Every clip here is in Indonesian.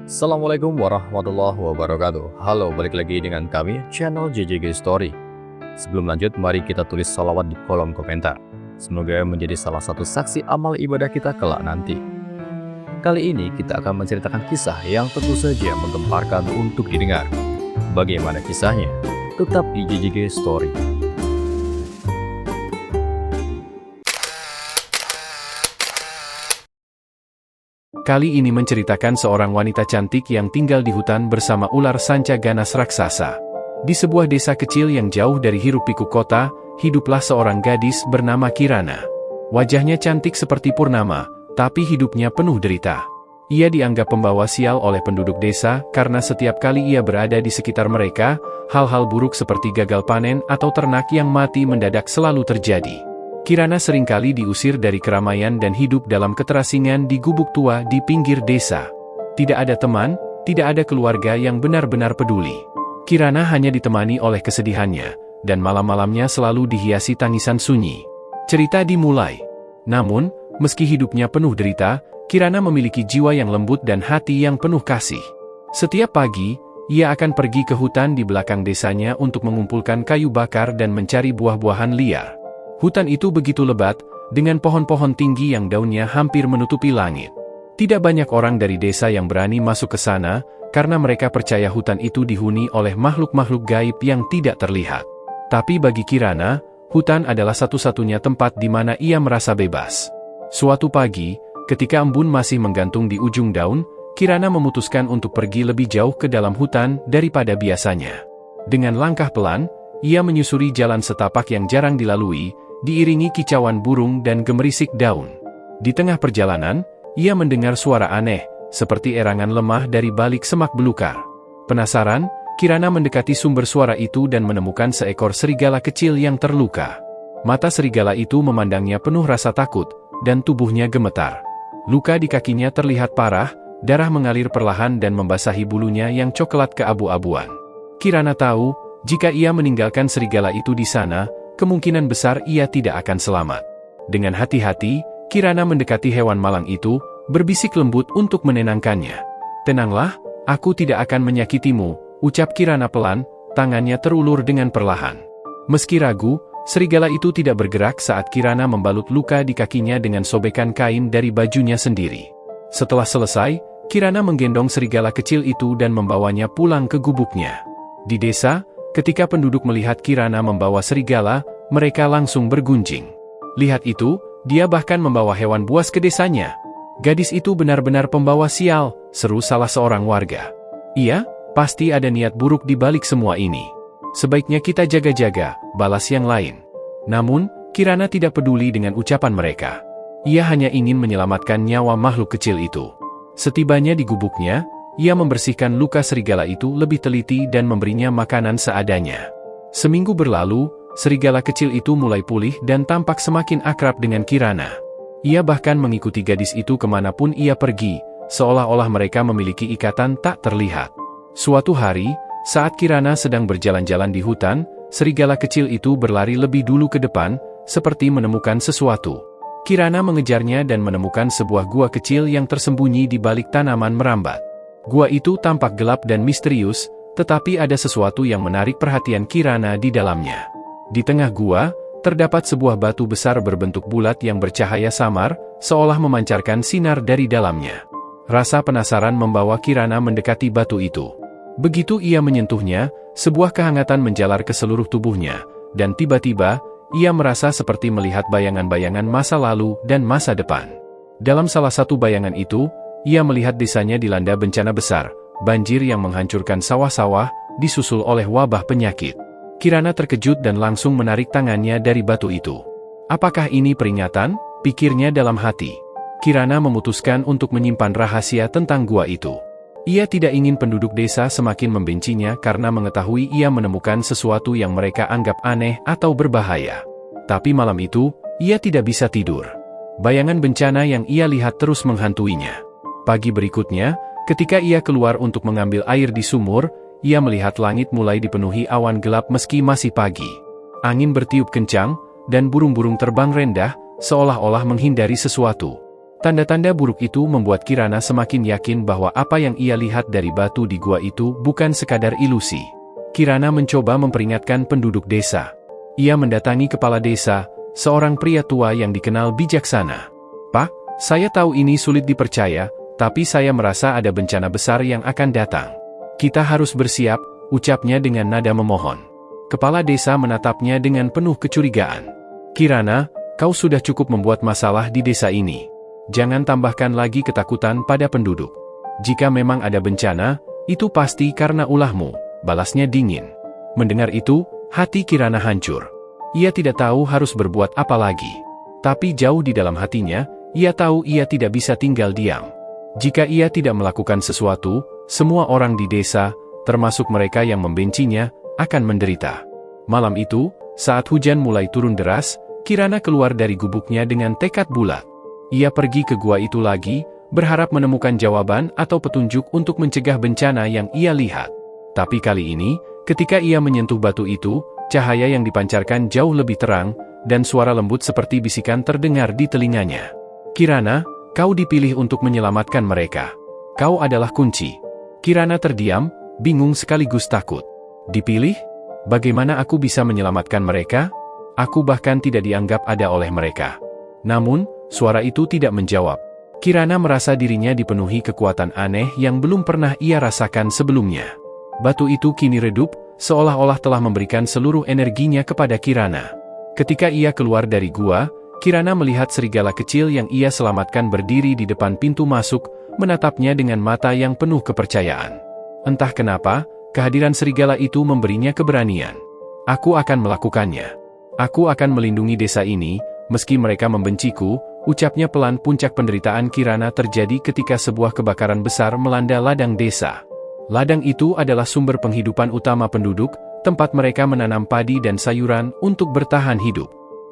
Assalamualaikum warahmatullahi wabarakatuh. Halo, balik lagi dengan kami, channel JJG Story. Sebelum lanjut, mari kita tulis salawat di kolom komentar. Semoga menjadi salah satu saksi amal ibadah kita kelak nanti. Kali ini kita akan menceritakan kisah yang tentu saja menggemparkan untuk didengar. Bagaimana kisahnya? Tetap di JJG Story. Kali ini menceritakan seorang wanita cantik yang tinggal di hutan bersama ular sanca ganas raksasa. Di sebuah desa kecil yang jauh dari hiruk-pikuk kota, hiduplah seorang gadis bernama Kirana. Wajahnya cantik seperti purnama, tapi hidupnya penuh derita. Ia dianggap pembawa sial oleh penduduk desa karena setiap kali ia berada di sekitar mereka, hal-hal buruk seperti gagal panen atau ternak yang mati mendadak selalu terjadi. Kirana seringkali diusir dari keramaian dan hidup dalam keterasingan di gubuk tua di pinggir desa. Tidak ada teman, tidak ada keluarga yang benar-benar peduli. Kirana hanya ditemani oleh kesedihannya, dan malam-malamnya selalu dihiasi tangisan sunyi. Cerita dimulai. Namun, meski hidupnya penuh derita, Kirana memiliki jiwa yang lembut dan hati yang penuh kasih. Setiap pagi, ia akan pergi ke hutan di belakang desanya untuk mengumpulkan kayu bakar dan mencari buah-buahan liar. Hutan itu begitu lebat, dengan pohon-pohon tinggi yang daunnya hampir menutupi langit. Tidak banyak orang dari desa yang berani masuk ke sana, karena mereka percaya hutan itu dihuni oleh makhluk-makhluk gaib yang tidak terlihat. Tapi bagi Kirana, hutan adalah satu-satunya tempat di mana ia merasa bebas. Suatu pagi, ketika embun masih menggantung di ujung daun, Kirana memutuskan untuk pergi lebih jauh ke dalam hutan daripada biasanya. Dengan langkah pelan, ia menyusuri jalan setapak yang jarang dilalui, diiringi kicauan burung dan gemerisik daun. Di tengah perjalanan, ia mendengar suara aneh, seperti erangan lemah dari balik semak belukar. Penasaran, Kirana mendekati sumber suara itu dan menemukan seekor serigala kecil yang terluka. Mata serigala itu memandangnya penuh rasa takut, dan tubuhnya gemetar. Luka di kakinya terlihat parah, darah mengalir perlahan dan membasahi bulunya yang coklat keabu-abuan. Kirana tahu, jika ia meninggalkan serigala itu di sana, kemungkinan besar ia tidak akan selamat. Dengan hati-hati, Kirana mendekati hewan malang itu, berbisik lembut untuk menenangkannya. "Tenanglah, aku tidak akan menyakitimu," ucap Kirana pelan, tangannya terulur dengan perlahan. Meski ragu, serigala itu tidak bergerak saat Kirana membalut luka di kakinya dengan sobekan kain dari bajunya sendiri. Setelah selesai, Kirana menggendong serigala kecil itu dan membawanya pulang ke gubuknya. Di desa, ketika penduduk melihat Kirana membawa serigala, mereka langsung bergunjing. Lihat itu, dia bahkan membawa hewan buas ke desanya. "Gadis itu benar-benar pembawa sial," seru salah seorang warga. "Iya, pasti ada niat buruk di balik semua ini. Sebaiknya kita jaga-jaga," balas yang lain. Namun, Kirana tidak peduli dengan ucapan mereka. Ia hanya ingin menyelamatkan nyawa makhluk kecil itu. Setibanya di gubuknya, ia membersihkan luka serigala itu lebih teliti dan memberinya makanan seadanya. Seminggu berlalu, serigala kecil itu mulai pulih dan tampak semakin akrab dengan Kirana. Ia bahkan mengikuti gadis itu kemanapun ia pergi, seolah-olah mereka memiliki ikatan tak terlihat. Suatu hari, saat Kirana sedang berjalan-jalan di hutan, serigala kecil itu berlari lebih dulu ke depan, seperti menemukan sesuatu. Kirana mengejarnya dan menemukan sebuah gua kecil yang tersembunyi di balik tanaman merambat. Gua itu tampak gelap dan misterius, tetapi ada sesuatu yang menarik perhatian Kirana di dalamnya. Di tengah gua, terdapat sebuah batu besar berbentuk bulat yang bercahaya samar, seolah memancarkan sinar dari dalamnya. Rasa penasaran membawa Kirana mendekati batu itu. Begitu ia menyentuhnya, sebuah kehangatan menjalar ke seluruh tubuhnya, dan tiba-tiba, ia merasa seperti melihat bayangan-bayangan masa lalu dan masa depan. Dalam salah satu bayangan itu, ia melihat desanya dilanda bencana besar, banjir yang menghancurkan sawah-sawah, disusul oleh wabah penyakit. Kirana terkejut dan langsung menarik tangannya dari batu itu. "Apakah ini peringatan?" pikirnya dalam hati. Kirana memutuskan untuk menyimpan rahasia tentang gua itu. Ia tidak ingin penduduk desa semakin membencinya karena mengetahui ia menemukan sesuatu yang mereka anggap aneh atau berbahaya. Tapi malam itu, ia tidak bisa tidur. Bayangan bencana yang ia lihat terus menghantuinya. Pagi berikutnya, ketika ia keluar untuk mengambil air di sumur, ia melihat langit mulai dipenuhi awan gelap meski masih pagi. Angin bertiup kencang, dan burung-burung terbang rendah, seolah-olah menghindari sesuatu. Tanda-tanda buruk itu membuat Kirana semakin yakin bahwa apa yang ia lihat dari batu di gua itu bukan sekadar ilusi. Kirana mencoba memperingatkan penduduk desa. Ia mendatangi kepala desa, seorang pria tua yang dikenal bijaksana. "Pak, saya tahu ini sulit dipercaya, tapi saya merasa ada bencana besar yang akan datang. Kita harus bersiap," ucapnya dengan nada memohon. Kepala desa menatapnya dengan penuh kecurigaan. "Kirana, kau sudah cukup membuat masalah di desa ini. Jangan tambahkan lagi ketakutan pada penduduk. Jika memang ada bencana, itu pasti karena ulahmu," balasnya dingin. Mendengar itu, hati Kirana hancur. Ia tidak tahu harus berbuat apa lagi. Tapi jauh di dalam hatinya, ia tahu ia tidak bisa tinggal diam. Jika ia tidak melakukan sesuatu, semua orang di desa, termasuk mereka yang membencinya, akan menderita. Malam itu, saat hujan mulai turun deras, Kirana keluar dari gubuknya dengan tekad bulat. Ia pergi ke gua itu lagi, berharap menemukan jawaban atau petunjuk untuk mencegah bencana yang ia lihat. Tapi kali ini, ketika ia menyentuh batu itu, cahaya yang dipancarkan jauh lebih terang, dan suara lembut seperti bisikan terdengar di telinganya. "Kirana, kau dipilih untuk menyelamatkan mereka. Kau adalah kunci." Kirana terdiam, bingung sekaligus takut. "Dipilih? Bagaimana aku bisa menyelamatkan mereka? Aku bahkan tidak dianggap ada oleh mereka." Namun, suara itu tidak menjawab. Kirana merasa dirinya dipenuhi kekuatan aneh yang belum pernah ia rasakan sebelumnya. Batu itu kini redup, seolah-olah telah memberikan seluruh energinya kepada Kirana. Ketika ia keluar dari gua, Kirana melihat serigala kecil yang ia selamatkan berdiri di depan pintu masuk, menatapnya dengan mata yang penuh kepercayaan. Entah kenapa, kehadiran serigala itu memberinya keberanian. "Aku akan melakukannya. Aku akan melindungi desa ini, meski mereka membenciku," ucapnya pelan. Puncak penderitaan Kirana terjadi ketika sebuah kebakaran besar melanda ladang desa. Ladang itu adalah sumber penghidupan utama penduduk, tempat mereka menanam padi dan sayuran untuk bertahan hidup.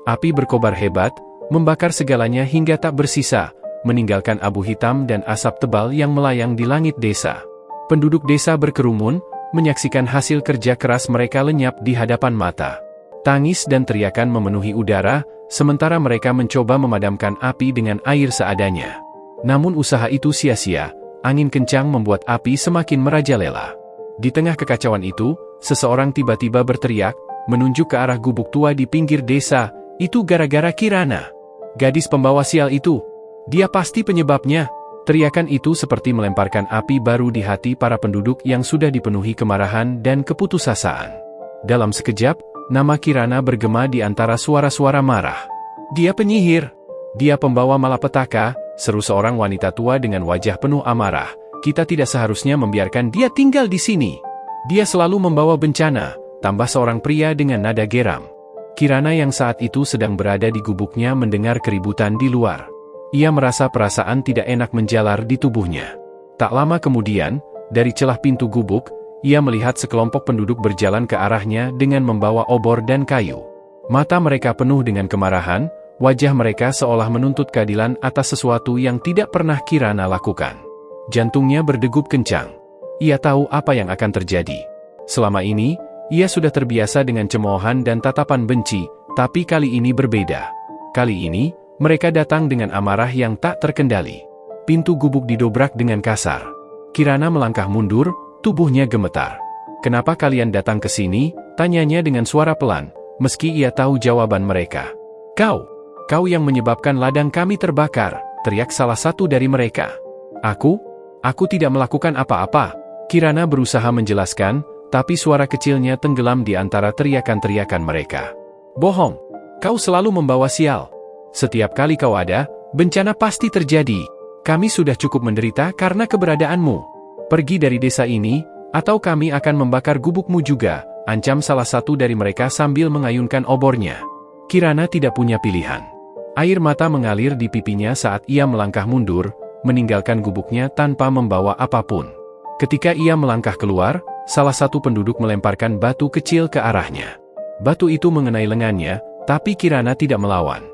Api berkobar hebat, membakar segalanya hingga tak bersisa, meninggalkan abu hitam dan asap tebal yang melayang di langit desa. Penduduk desa berkerumun, menyaksikan hasil kerja keras mereka lenyap di hadapan mata. Tangis dan teriakan memenuhi udara, sementara mereka mencoba memadamkan api dengan air seadanya. Namun usaha itu sia-sia, angin kencang membuat api semakin merajalela. Di tengah kekacauan itu, seseorang tiba-tiba berteriak, menunjuk ke arah gubuk tua di pinggir desa, "Itu gara-gara Kirana. Gadis pembawa sial itu. Dia pasti penyebabnya." Teriakan itu seperti melemparkan api baru di hati para penduduk yang sudah dipenuhi kemarahan dan keputusasaan. Dalam sekejap, nama Kirana bergema di antara suara-suara marah. "Dia penyihir. Dia pembawa malapetaka," seru seorang wanita tua dengan wajah penuh amarah. "Kita tidak seharusnya membiarkan dia tinggal di sini. Dia selalu membawa bencana," tambah seorang pria dengan nada geram. Kirana yang saat itu sedang berada di gubuknya mendengar keributan di luar. Ia merasa perasaan tidak enak menjalar di tubuhnya. Tak lama kemudian, dari celah pintu gubuk, ia melihat sekelompok penduduk berjalan ke arahnya dengan membawa obor dan kayu. Mata mereka penuh dengan kemarahan, wajah mereka seolah menuntut keadilan atas sesuatu yang tidak pernah Kirana lakukan. Jantungnya berdegup kencang. Ia tahu apa yang akan terjadi. Selama ini, ia sudah terbiasa dengan cemoohan dan tatapan benci, tapi kali ini berbeda. Kali ini, mereka datang dengan amarah yang tak terkendali. Pintu gubuk didobrak dengan kasar. Kirana melangkah mundur, tubuhnya gemetar. "Kenapa kalian datang ke sini?" tanyanya dengan suara pelan, meski ia tahu jawaban mereka. Kau yang menyebabkan ladang kami terbakar," teriak salah satu dari mereka. Aku tidak melakukan apa-apa." Kirana berusaha menjelaskan, tapi suara kecilnya tenggelam di antara teriakan-teriakan mereka. "Bohong, kau selalu membawa sial. Setiap kali kau ada, bencana pasti terjadi. Kami sudah cukup menderita karena keberadaanmu. Pergi dari desa ini, atau kami akan membakar gubukmu juga," ancam salah satu dari mereka sambil mengayunkan obornya. Kirana tidak punya pilihan. Air mata mengalir di pipinya saat ia melangkah mundur, meninggalkan gubuknya tanpa membawa apapun. Ketika ia melangkah keluar, salah satu penduduk melemparkan batu kecil ke arahnya. Batu itu mengenai lengannya, tapi Kirana tidak melawan.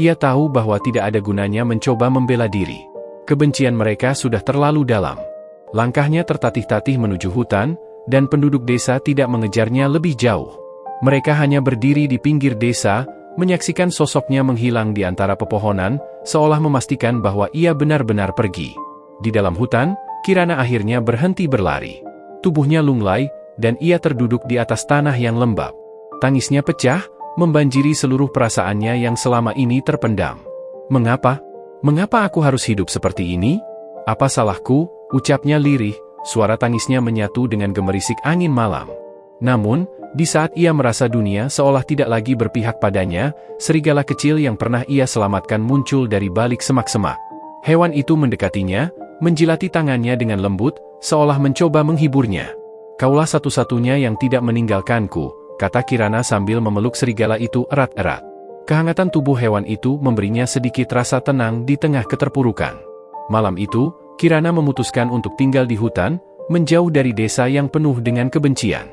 Ia tahu bahwa tidak ada gunanya mencoba membela diri. Kebencian mereka sudah terlalu dalam. Langkahnya tertatih-tatih menuju hutan, dan penduduk desa tidak mengejarnya lebih jauh. Mereka hanya berdiri di pinggir desa, menyaksikan sosoknya menghilang di antara pepohonan, seolah memastikan bahwa ia benar-benar pergi. Di dalam hutan, Kirana akhirnya berhenti berlari. Tubuhnya lunglai, dan ia terduduk di atas tanah yang lembab. Tangisnya pecah, membanjiri seluruh perasaannya yang selama ini terpendam. Mengapa? Mengapa aku harus hidup seperti ini? Apa salahku? Ucapnya lirih, suara tangisnya menyatu dengan gemerisik angin malam. Namun, di saat ia merasa dunia seolah tidak lagi berpihak padanya, serigala kecil yang pernah ia selamatkan muncul dari balik semak-semak. Hewan itu mendekatinya, menjilati tangannya dengan lembut, seolah mencoba menghiburnya. "Kaulah satu-satunya yang tidak meninggalkanku," kata Kirana sambil memeluk serigala itu erat-erat. Kehangatan tubuh hewan itu memberinya sedikit rasa tenang di tengah keterpurukan. Malam itu, Kirana memutuskan untuk tinggal di hutan, menjauh dari desa yang penuh dengan kebencian.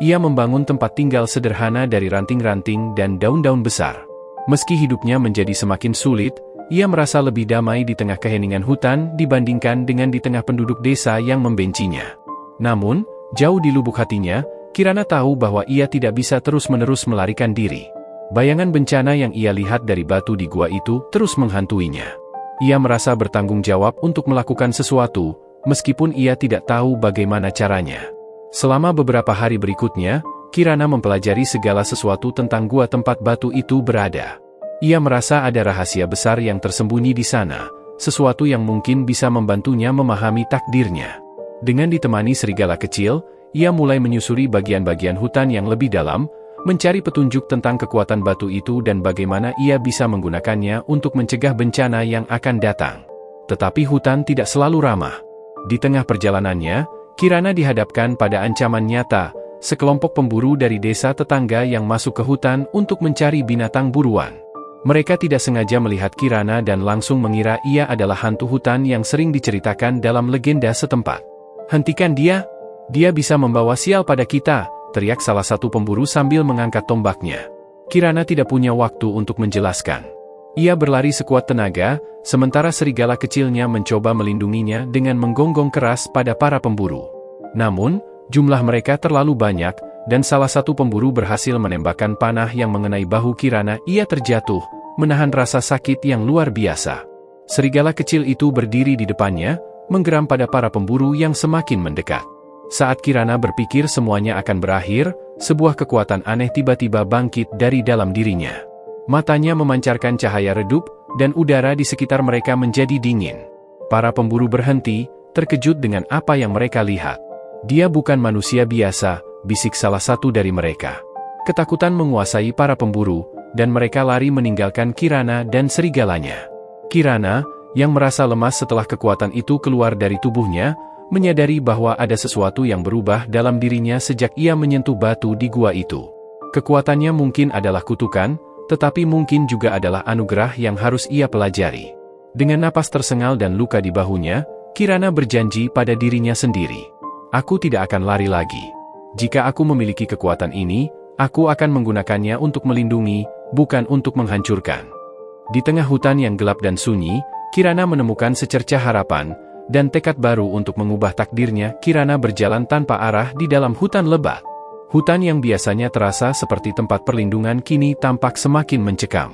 Ia membangun tempat tinggal sederhana dari ranting-ranting dan daun-daun besar. Meski hidupnya menjadi semakin sulit, ia merasa lebih damai di tengah keheningan hutan dibandingkan dengan di tengah penduduk desa yang membencinya. Namun, jauh di lubuk hatinya, Kirana tahu bahwa ia tidak bisa terus-menerus melarikan diri. Bayangan bencana yang ia lihat dari batu di gua itu terus menghantuinya. Ia merasa bertanggung jawab untuk melakukan sesuatu, meskipun ia tidak tahu bagaimana caranya. Selama beberapa hari berikutnya, Kirana mempelajari segala sesuatu tentang gua tempat batu itu berada. Ia merasa ada rahasia besar yang tersembunyi di sana, sesuatu yang mungkin bisa membantunya memahami takdirnya. Dengan ditemani serigala kecil, ia mulai menyusuri bagian-bagian hutan yang lebih dalam, mencari petunjuk tentang kekuatan batu itu dan bagaimana ia bisa menggunakannya untuk mencegah bencana yang akan datang. Tetapi hutan tidak selalu ramah. Di tengah perjalanannya, Kirana dihadapkan pada ancaman nyata, sekelompok pemburu dari desa tetangga yang masuk ke hutan untuk mencari binatang buruan. Mereka tidak sengaja melihat Kirana dan langsung mengira ia adalah hantu hutan yang sering diceritakan dalam legenda setempat. "Hentikan dia! Dia bisa membawa sial pada kita!" teriak salah satu pemburu sambil mengangkat tombaknya. Kirana tidak punya waktu untuk menjelaskan. Ia berlari sekuat tenaga, sementara serigala kecilnya mencoba melindunginya dengan menggonggong keras pada para pemburu. Namun, jumlah mereka terlalu banyak, dan salah satu pemburu berhasil menembakkan panah yang mengenai bahu Kirana. Ia terjatuh, menahan rasa sakit yang luar biasa. Serigala kecil itu berdiri di depannya, menggeram pada para pemburu yang semakin mendekat. Saat Kirana berpikir semuanya akan berakhir, sebuah kekuatan aneh tiba-tiba bangkit dari dalam dirinya. Matanya memancarkan cahaya redup, dan udara di sekitar mereka menjadi dingin. Para pemburu berhenti, terkejut dengan apa yang mereka lihat. "Dia bukan manusia biasa," bisik salah satu dari mereka. Ketakutan menguasai para pemburu, dan mereka lari meninggalkan Kirana dan serigalanya. Kirana, yang merasa lemas setelah kekuatan itu keluar dari tubuhnya, menyadari bahwa ada sesuatu yang berubah dalam dirinya sejak ia menyentuh batu di gua itu. Kekuatannya mungkin adalah kutukan, tetapi mungkin juga adalah anugerah yang harus ia pelajari. Dengan napas tersengal dan luka di bahunya, Kirana berjanji pada dirinya sendiri. "Aku tidak akan lari lagi. Jika aku memiliki kekuatan ini, aku akan menggunakannya untuk melindungi, bukan untuk menghancurkan." Di tengah hutan yang gelap dan sunyi, Kirana menemukan secercah harapan, dan tekad baru untuk mengubah takdirnya. Kirana berjalan tanpa arah di dalam hutan lebat. Hutan yang biasanya terasa seperti tempat perlindungan kini tampak semakin mencekam.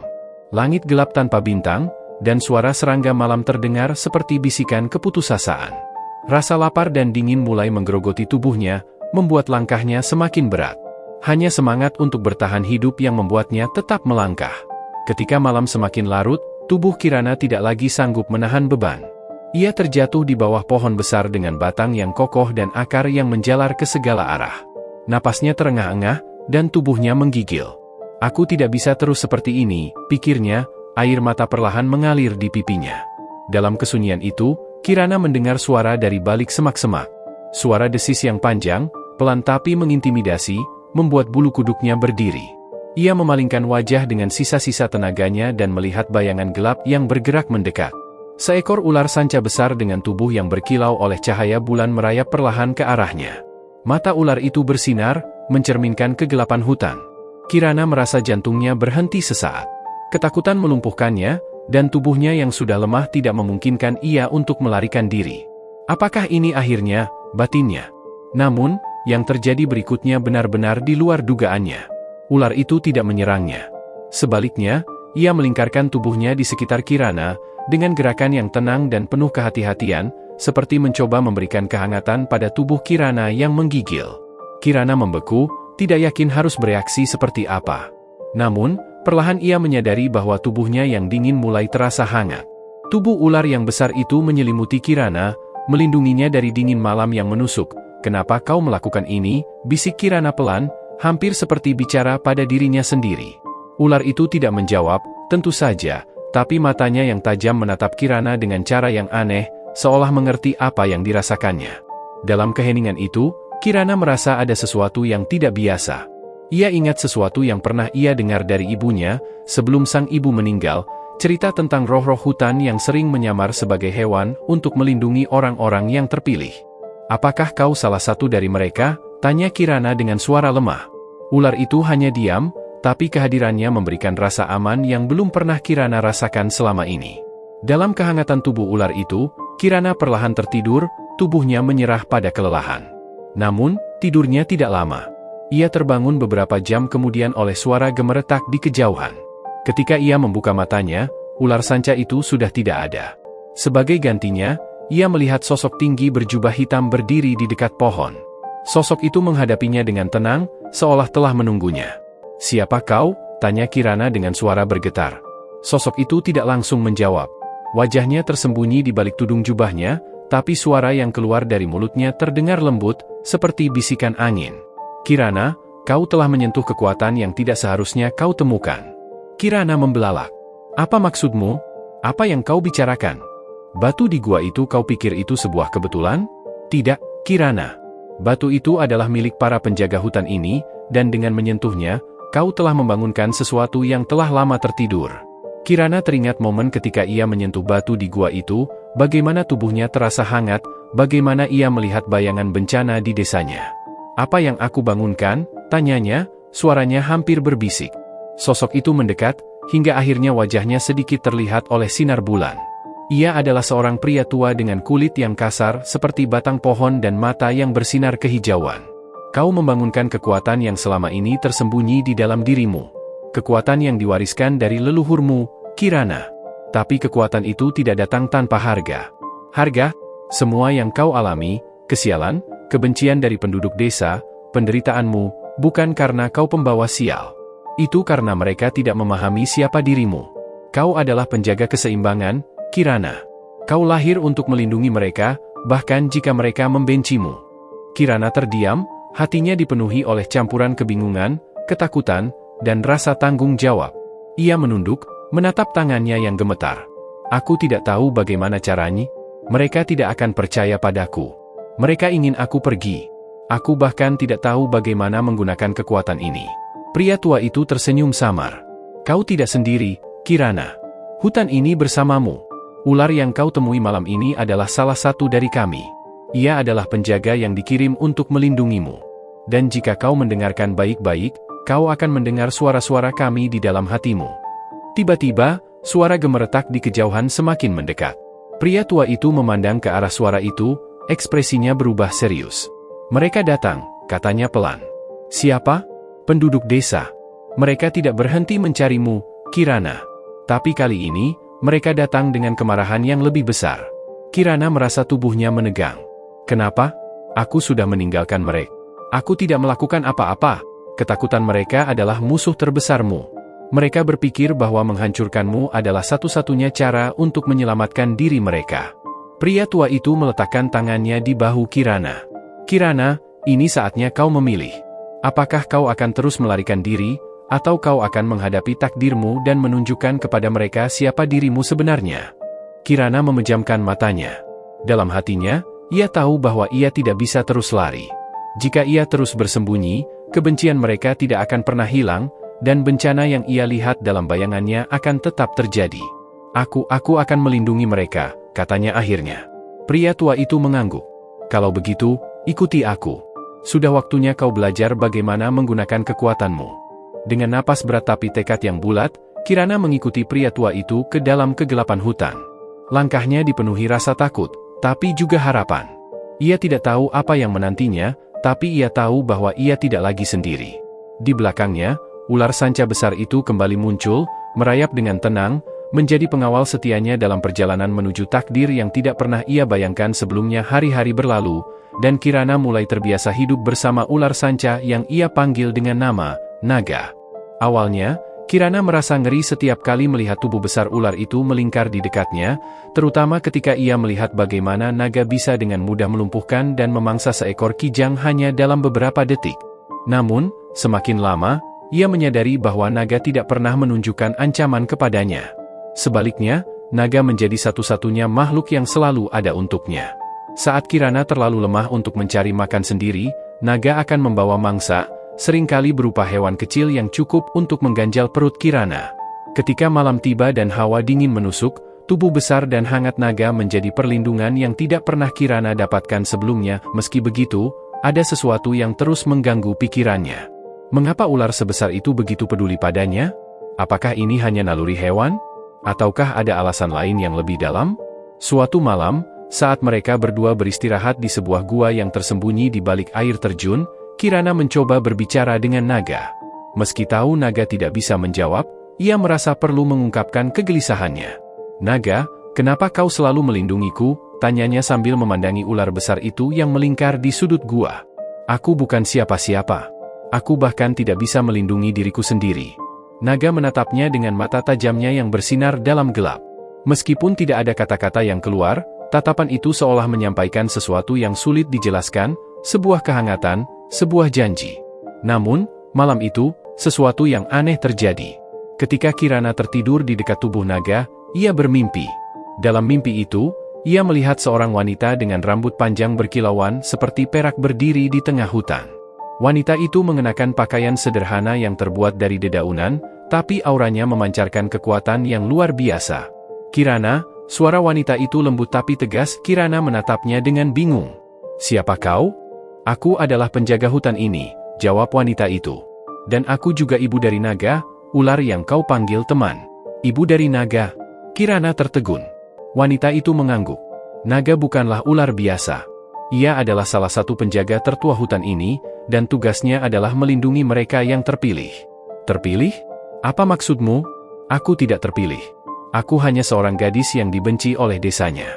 Langit gelap tanpa bintang, dan suara serangga malam terdengar seperti bisikan keputusasaan. Rasa lapar dan dingin mulai menggerogoti tubuhnya, membuat langkahnya semakin berat. Hanya semangat untuk bertahan hidup yang membuatnya tetap melangkah. Ketika malam semakin larut, tubuh Kirana tidak lagi sanggup menahan beban. Ia terjatuh di bawah pohon besar dengan batang yang kokoh dan akar yang menjalar ke segala arah. Napasnya terengah-engah, dan tubuhnya menggigil. "Aku tidak bisa terus seperti ini," pikirnya, air mata perlahan mengalir di pipinya. Dalam kesunyian itu, Kirana mendengar suara dari balik semak-semak. Suara desis yang panjang, pelan tapi mengintimidasi, membuat bulu kuduknya berdiri. Ia memalingkan wajah dengan sisa-sisa tenaganya dan melihat bayangan gelap yang bergerak mendekat. Seekor ular sanca besar dengan tubuh yang berkilau oleh cahaya bulan merayap perlahan ke arahnya. Mata ular itu bersinar, mencerminkan kegelapan hutan. Kirana merasa jantungnya berhenti sesaat. Ketakutan melumpuhkannya, dan tubuhnya yang sudah lemah tidak memungkinkan ia untuk melarikan diri. Apakah ini akhirnya, batinnya? Namun, yang terjadi berikutnya benar-benar di luar dugaannya. Ular itu tidak menyerangnya. Sebaliknya, ia melingkarkan tubuhnya di sekitar Kirana, dengan gerakan yang tenang dan penuh kehati-hatian, seperti mencoba memberikan kehangatan pada tubuh Kirana yang menggigil. Kirana membeku, tidak yakin harus bereaksi seperti apa. Namun, perlahan ia menyadari bahwa tubuhnya yang dingin mulai terasa hangat. Tubuh ular yang besar itu menyelimuti Kirana, melindunginya dari dingin malam yang menusuk. "Kenapa kau melakukan ini?" bisik Kirana pelan, hampir seperti bicara pada dirinya sendiri. Ular itu tidak menjawab, tentu saja, tapi matanya yang tajam menatap Kirana dengan cara yang aneh, seolah mengerti apa yang dirasakannya. Dalam keheningan itu, Kirana merasa ada sesuatu yang tidak biasa. Ia ingat sesuatu yang pernah ia dengar dari ibunya, sebelum sang ibu meninggal, cerita tentang roh-roh hutan yang sering menyamar sebagai hewan untuk melindungi orang-orang yang terpilih. "Apakah kau salah satu dari mereka?" tanya Kirana dengan suara lemah. Ular itu hanya diam, tapi kehadirannya memberikan rasa aman yang belum pernah Kirana rasakan selama ini. Dalam kehangatan tubuh ular itu, Kirana perlahan tertidur, tubuhnya menyerah pada kelelahan. Namun, tidurnya tidak lama. Ia terbangun beberapa jam kemudian oleh suara gemeretak di kejauhan. Ketika ia membuka matanya, ular sanca itu sudah tidak ada. Sebagai gantinya, ia melihat sosok tinggi berjubah hitam berdiri di dekat pohon. Sosok itu menghadapinya dengan tenang, seolah telah menunggunya. "Siapa kau?" tanya Kirana dengan suara bergetar. Sosok itu tidak langsung menjawab. Wajahnya tersembunyi di balik tudung jubahnya, tapi suara yang keluar dari mulutnya terdengar lembut, seperti bisikan angin. "Kirana, kau telah menyentuh kekuatan yang tidak seharusnya kau temukan." Kirana membelalak. "Apa maksudmu? Apa yang kau bicarakan? Batu di gua itu kau pikir itu sebuah kebetulan?" "Tidak, Kirana. Batu itu adalah milik para penjaga hutan ini, dan dengan menyentuhnya, kau telah membangunkan sesuatu yang telah lama tertidur." Kirana teringat momen ketika ia menyentuh batu di gua itu, bagaimana tubuhnya terasa hangat, bagaimana ia melihat bayangan bencana di desanya. "Apa yang aku bangunkan?" tanyanya, suaranya hampir berbisik. Sosok itu mendekat, hingga akhirnya wajahnya sedikit terlihat oleh sinar bulan. Ia adalah seorang pria tua dengan kulit yang kasar seperti batang pohon dan mata yang bersinar kehijauan. "Kau membangunkan kekuatan yang selama ini tersembunyi di dalam dirimu. Kekuatan yang diwariskan dari leluhurmu, Kirana. Tapi kekuatan itu tidak datang tanpa harga. Harga? Semua yang kau alami, kesialan, kebencian dari penduduk desa, penderitaanmu, bukan karena kau pembawa sial. Itu karena mereka tidak memahami siapa dirimu. Kau adalah penjaga keseimbangan, Kirana. Kau lahir untuk melindungi mereka, bahkan jika mereka membencimu." Kirana terdiam, hatinya dipenuhi oleh campuran kebingungan, ketakutan, dan rasa tanggung jawab. Ia menunduk, menatap tangannya yang gemetar. "Aku tidak tahu bagaimana caranya. Mereka tidak akan percaya padaku. Mereka ingin aku pergi. Aku bahkan tidak tahu bagaimana menggunakan kekuatan ini." Pria tua itu tersenyum samar. "Kau tidak sendiri, Kirana. Hutan ini bersamamu. Ular yang kau temui malam ini adalah salah satu dari kami. Ia adalah penjaga yang dikirim untuk melindungimu. Dan jika kau mendengarkan baik-baik, kau akan mendengar suara-suara kami di dalam hatimu." Tiba-tiba, suara gemeretak di kejauhan semakin mendekat. Pria tua itu memandang ke arah suara itu, ekspresinya berubah serius. "Mereka datang," katanya pelan. "Siapa?" "Penduduk desa. Mereka tidak berhenti mencarimu, Kirana. Tapi kali ini, mereka datang dengan kemarahan yang lebih besar." Kirana merasa tubuhnya menegang. "Kenapa? Aku sudah meninggalkan mereka. Aku tidak melakukan apa-apa. Ketakutan mereka adalah musuh terbesarmu. Mereka berpikir bahwa menghancurkanmu adalah satu-satunya cara untuk menyelamatkan diri mereka." Pria tua itu meletakkan tangannya di bahu Kirana. "Kirana, ini saatnya kau memilih. Apakah kau akan terus melarikan diri, atau kau akan menghadapi takdirmu dan menunjukkan kepada mereka siapa dirimu sebenarnya?" Kirana memejamkan matanya. Dalam hatinya, ia tahu bahwa ia tidak bisa terus lari. Jika ia terus bersembunyi, kebencian mereka tidak akan pernah hilang, dan bencana yang ia lihat dalam bayangannya akan tetap terjadi. Aku akan melindungi mereka," katanya akhirnya. Pria tua itu mengangguk. "Kalau begitu, ikuti aku. Sudah waktunya kau belajar bagaimana menggunakan kekuatanmu." Dengan napas berat tapi tekad yang bulat, Kirana mengikuti pria tua itu ke dalam kegelapan hutan. Langkahnya dipenuhi rasa takut, tapi juga harapan. Ia tidak tahu apa yang menantinya, tapi ia tahu bahwa ia tidak lagi sendiri. Di belakangnya, ular sanca besar itu kembali muncul, merayap dengan tenang, menjadi pengawal setianya dalam perjalanan menuju takdir yang tidak pernah ia bayangkan sebelumnya. Hari-hari berlalu, dan Kirana mulai terbiasa hidup bersama ular sanca yang ia panggil dengan nama Naga. Awalnya, Kirana merasa ngeri setiap kali melihat tubuh besar ular itu melingkar di dekatnya, terutama ketika ia melihat bagaimana naga bisa dengan mudah melumpuhkan dan memangsa seekor kijang hanya dalam beberapa detik. Namun, semakin lama, ia menyadari bahwa naga tidak pernah menunjukkan ancaman kepadanya. Sebaliknya, naga menjadi satu-satunya makhluk yang selalu ada untuknya. Saat Kirana terlalu lemah untuk mencari makan sendiri, naga akan membawa mangsa, seringkali berupa hewan kecil yang cukup untuk mengganjal perut Kirana. Ketika malam tiba dan hawa dingin menusuk, tubuh besar dan hangat naga menjadi perlindungan yang tidak pernah Kirana dapatkan sebelumnya. Meski begitu, ada sesuatu yang terus mengganggu pikirannya. Mengapa ular sebesar itu begitu peduli padanya? Apakah ini hanya naluri hewan? Ataukah ada alasan lain yang lebih dalam? Suatu malam, saat mereka berdua beristirahat di sebuah gua yang tersembunyi di balik air terjun, Kirana mencoba berbicara dengan naga. Meski tahu naga tidak bisa menjawab, ia merasa perlu mengungkapkan kegelisahannya. "Naga, kenapa kau selalu melindungiku?" tanyanya sambil memandangi ular besar itu yang melingkar di sudut gua. "Aku bukan siapa-siapa. Aku bahkan tidak bisa melindungi diriku sendiri." Naga menatapnya dengan mata tajamnya yang bersinar dalam gelap. Meskipun tidak ada kata-kata yang keluar, tatapan itu seolah menyampaikan sesuatu yang sulit dijelaskan, sebuah kehangatan, sebuah janji. Namun, malam itu, sesuatu yang aneh terjadi. Ketika Kirana tertidur di dekat tubuh naga, ia bermimpi. Dalam mimpi itu, ia melihat seorang wanita dengan rambut panjang berkilauan seperti perak berdiri di tengah hutan. Wanita itu mengenakan pakaian sederhana yang terbuat dari dedaunan, tapi auranya memancarkan kekuatan yang luar biasa. "Kirana," suara wanita itu lembut tapi tegas. Kirana menatapnya dengan bingung. "Siapa kau?" "Aku adalah penjaga hutan ini," jawab wanita itu. "Dan aku juga ibu dari naga, ular yang kau panggil teman." "Ibu dari naga?" Kirana tertegun. Wanita itu mengangguk. "Naga bukanlah ular biasa. Ia adalah salah satu penjaga tertua hutan ini, dan tugasnya adalah melindungi mereka yang terpilih." "Terpilih? Apa maksudmu?" "Aku tidak terpilih. Aku hanya seorang gadis yang dibenci oleh desanya."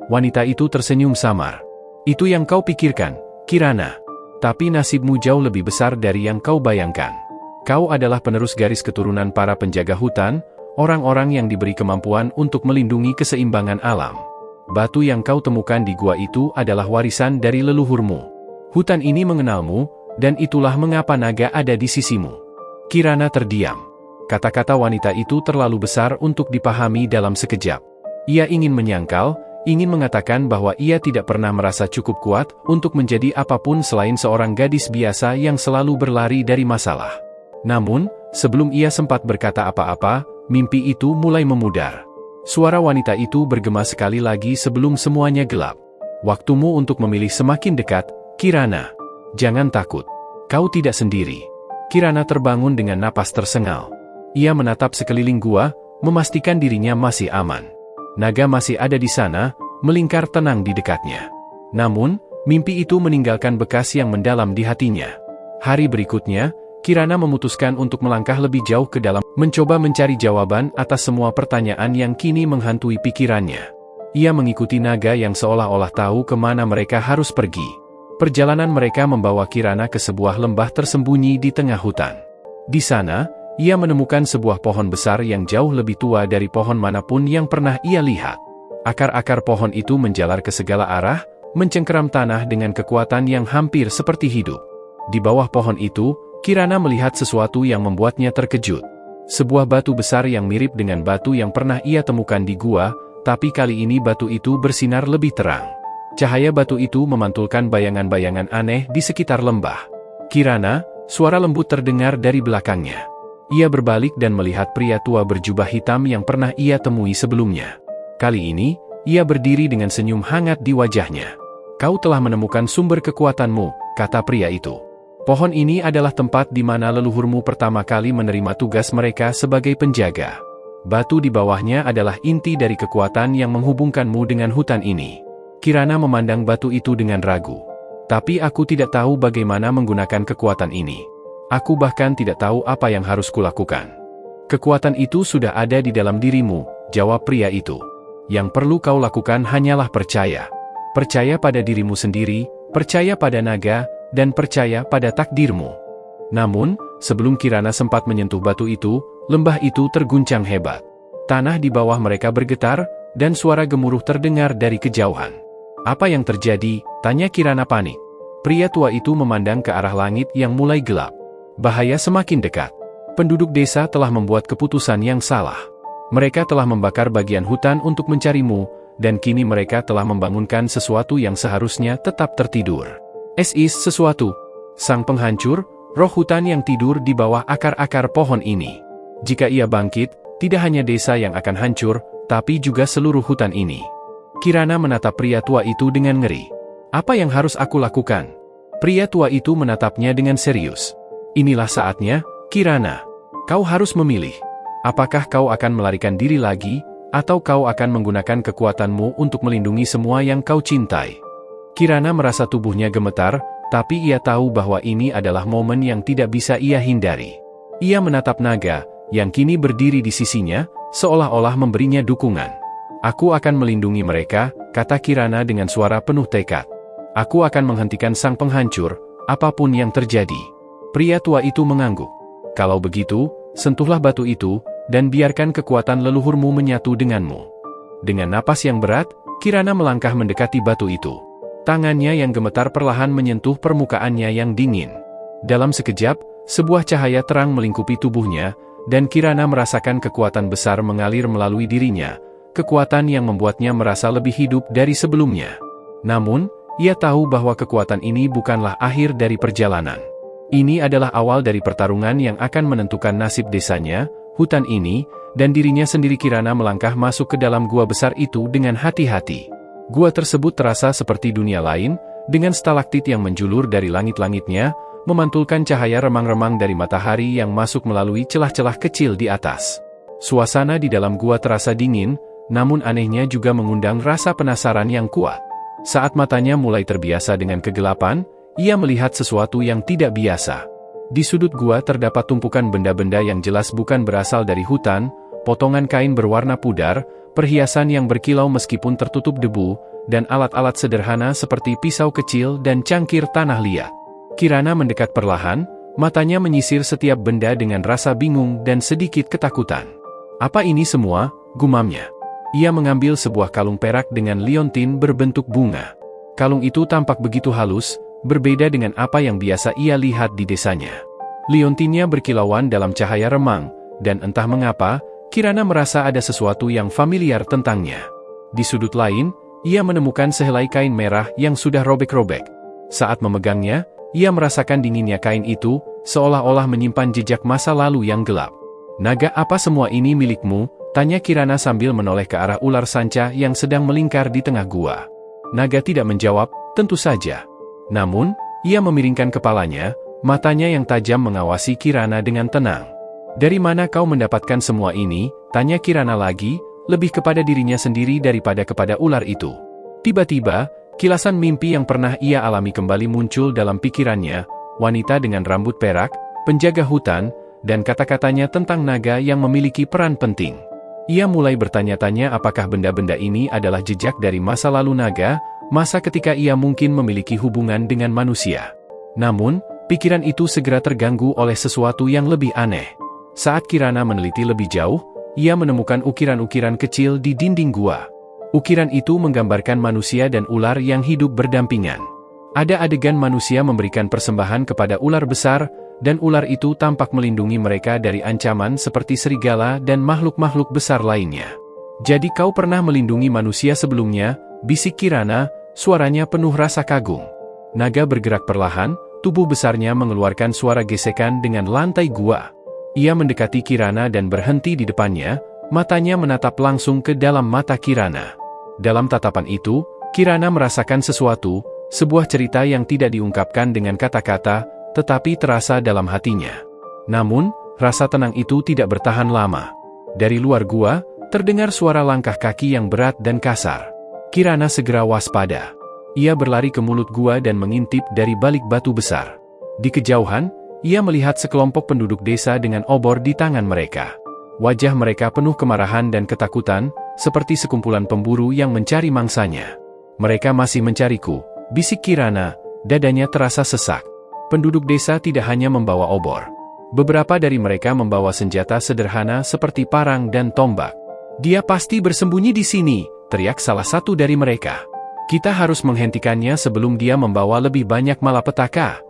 Wanita itu tersenyum samar. "Itu yang kau pikirkan, Kirana. Tapi nasibmu jauh lebih besar dari yang kau bayangkan. Kau adalah penerus garis keturunan para penjaga hutan, orang-orang yang diberi kemampuan untuk melindungi keseimbangan alam. Batu yang kau temukan di gua itu adalah warisan dari leluhurmu. Hutan ini mengenalmu, dan itulah mengapa naga ada di sisimu." Kirana terdiam. Kata-kata wanita itu terlalu besar untuk dipahami dalam sekejap. Ia ingin menyangkal, ingin mengatakan bahwa ia tidak pernah merasa cukup kuat untuk menjadi apapun selain seorang gadis biasa yang selalu berlari dari masalah. Namun, sebelum ia sempat berkata apa-apa, mimpi itu mulai memudar. Suara wanita itu bergema sekali lagi sebelum semuanya gelap. "Waktumu untuk memilih semakin dekat, Kirana. Jangan takut. Kau tidak sendiri." Kirana terbangun dengan napas tersengal. Ia menatap sekeliling gua, memastikan dirinya masih aman. Naga masih ada di sana, melingkar tenang di dekatnya. Namun, mimpi itu meninggalkan bekas yang mendalam di hatinya. Hari berikutnya, Kirana memutuskan untuk melangkah lebih jauh ke dalam, mencoba mencari jawaban atas semua pertanyaan yang kini menghantui pikirannya. Ia mengikuti naga yang seolah-olah tahu kemana mereka harus pergi. Perjalanan mereka membawa Kirana ke sebuah lembah tersembunyi di tengah hutan. Di sana, ia menemukan sebuah pohon besar yang jauh lebih tua dari pohon manapun yang pernah ia lihat. Akar-akar pohon itu menjalar ke segala arah, mencengkeram tanah dengan kekuatan yang hampir seperti hidup. Di bawah pohon itu, Kirana melihat sesuatu yang membuatnya terkejut. Sebuah batu besar yang mirip dengan batu yang pernah ia temukan di gua, tapi kali ini batu itu bersinar lebih terang. Cahaya batu itu memantulkan bayangan-bayangan aneh di sekitar lembah. "Kirana," suara lembut terdengar dari belakangnya. Ia berbalik dan melihat pria tua berjubah hitam yang pernah ia temui sebelumnya. Kali ini, ia berdiri dengan senyum hangat di wajahnya. "Kau telah menemukan sumber kekuatanmu," kata pria itu. "Pohon ini adalah tempat di mana leluhurmu pertama kali menerima tugas mereka sebagai penjaga. Batu di bawahnya adalah inti dari kekuatan yang menghubungkanmu dengan hutan ini." Kirana memandang batu itu dengan ragu. "Tapi aku tidak tahu bagaimana menggunakan kekuatan ini. Aku bahkan tidak tahu apa yang harus kulakukan." Kekuatan itu sudah ada di dalam dirimu, jawab pria itu. Yang perlu kau lakukan hanyalah percaya. Percaya pada dirimu sendiri, percaya pada naga, dan percaya pada takdirmu. Namun, sebelum Kirana sempat menyentuh batu itu, lembah itu terguncang hebat. Tanah di bawah mereka bergetar, dan suara gemuruh terdengar dari kejauhan. Apa yang terjadi? Tanya Kirana panik. Pria tua itu memandang ke arah langit yang mulai gelap. Bahaya semakin dekat. Penduduk desa telah membuat keputusan yang salah. Mereka telah membakar bagian hutan untuk mencarimu, dan kini mereka telah membangunkan sesuatu yang seharusnya tetap tertidur. Sesuatu. Sang penghancur, roh hutan yang tidur di bawah akar-akar pohon ini. Jika ia bangkit, tidak hanya desa yang akan hancur, tapi juga seluruh hutan ini. Kirana menatap pria tua itu dengan ngeri. Apa yang harus aku lakukan? Pria tua itu menatapnya dengan serius. Inilah saatnya, Kirana. Kau harus memilih. Apakah kau akan melarikan diri lagi, atau kau akan menggunakan kekuatanmu untuk melindungi semua yang kau cintai? Kirana merasa tubuhnya gemetar, tapi ia tahu bahwa ini adalah momen yang tidak bisa ia hindari. Ia menatap naga, yang kini berdiri di sisinya, seolah-olah memberinya dukungan. Aku akan melindungi mereka, kata Kirana dengan suara penuh tekad. Aku akan menghentikan sang penghancur, apapun yang terjadi. Pria tua itu mengangguk. Kalau begitu, sentuhlah batu itu, dan biarkan kekuatan leluhurmu menyatu denganmu. Dengan napas yang berat, Kirana melangkah mendekati batu itu. Tangannya yang gemetar perlahan menyentuh permukaannya yang dingin. Dalam sekejap, sebuah cahaya terang melingkupi tubuhnya, dan Kirana merasakan kekuatan besar mengalir melalui dirinya, kekuatan yang membuatnya merasa lebih hidup dari sebelumnya. Namun, ia tahu bahwa kekuatan ini bukanlah akhir dari perjalanan. Ini adalah awal dari pertarungan yang akan menentukan nasib desanya, hutan ini, dan dirinya sendiri. Kirana melangkah masuk ke dalam gua besar itu dengan hati-hati. Gua tersebut terasa seperti dunia lain, dengan stalaktit yang menjulur dari langit-langitnya, memantulkan cahaya remang-remang dari matahari yang masuk melalui celah-celah kecil di atas. Suasana di dalam gua terasa dingin, namun anehnya juga mengundang rasa penasaran yang kuat. Saat matanya mulai terbiasa dengan kegelapan, ia melihat sesuatu yang tidak biasa. Di sudut gua terdapat tumpukan benda-benda yang jelas bukan berasal dari hutan, potongan kain berwarna pudar, perhiasan yang berkilau meskipun tertutup debu, dan alat-alat sederhana seperti pisau kecil dan cangkir tanah liat. Kirana mendekat perlahan, matanya menyisir setiap benda dengan rasa bingung dan sedikit ketakutan. Apa ini semua? Gumamnya. Ia mengambil sebuah kalung perak dengan liontin berbentuk bunga. Kalung itu tampak begitu halus, berbeda dengan apa yang biasa ia lihat di desanya. Liontinnya berkilauan dalam cahaya remang, dan entah mengapa, Kirana merasa ada sesuatu yang familiar tentangnya. Di sudut lain, ia menemukan sehelai kain merah yang sudah robek-robek. Saat memegangnya, ia merasakan dinginnya kain itu, seolah-olah menyimpan jejak masa lalu yang gelap. Naga, apa semua ini milikmu? Tanya Kirana sambil menoleh ke arah ular sanca yang sedang melingkar di tengah gua. Naga tidak menjawab, tentu saja. Namun, ia memiringkan kepalanya, matanya yang tajam mengawasi Kirana dengan tenang. Dari mana kau mendapatkan semua ini? Tanya Kirana lagi, lebih kepada dirinya sendiri daripada kepada ular itu. Tiba-tiba, kilasan mimpi yang pernah ia alami kembali muncul dalam pikirannya, wanita dengan rambut perak, penjaga hutan, dan kata-katanya tentang naga yang memiliki peran penting. Ia mulai bertanya-tanya apakah benda-benda ini adalah jejak dari masa lalu naga, masa ketika ia mungkin memiliki hubungan dengan manusia. Namun, pikiran itu segera terganggu oleh sesuatu yang lebih aneh. Saat Kirana meneliti lebih jauh, ia menemukan ukiran-ukiran kecil di dinding gua. Ukiran itu menggambarkan manusia dan ular yang hidup berdampingan. Ada adegan manusia memberikan persembahan kepada ular besar, dan ular itu tampak melindungi mereka dari ancaman seperti serigala dan makhluk-makhluk besar lainnya. Jadi kau pernah melindungi manusia sebelumnya? Bisik Kirana, suaranya penuh rasa kagum. Naga bergerak perlahan, tubuh besarnya mengeluarkan suara gesekan dengan lantai gua. Ia mendekati Kirana dan berhenti di depannya, matanya menatap langsung ke dalam mata Kirana. Dalam tatapan itu, Kirana merasakan sesuatu, sebuah cerita yang tidak diungkapkan dengan kata-kata, tetapi terasa dalam hatinya. Namun, rasa tenang itu tidak bertahan lama. Dari luar gua, terdengar suara langkah kaki yang berat dan kasar. Kirana segera waspada. Ia berlari ke mulut gua dan mengintip dari balik batu besar. Di kejauhan, ia melihat sekelompok penduduk desa dengan obor di tangan mereka. Wajah mereka penuh kemarahan dan ketakutan, seperti sekumpulan pemburu yang mencari mangsanya. Mereka masih mencariku, bisik Kirana, dadanya terasa sesak. Penduduk desa tidak hanya membawa obor. Beberapa dari mereka membawa senjata sederhana seperti parang dan tombak. Dia pasti bersembunyi di sini, teriak salah satu dari mereka. Kita harus menghentikannya sebelum dia membawa lebih banyak malapetaka.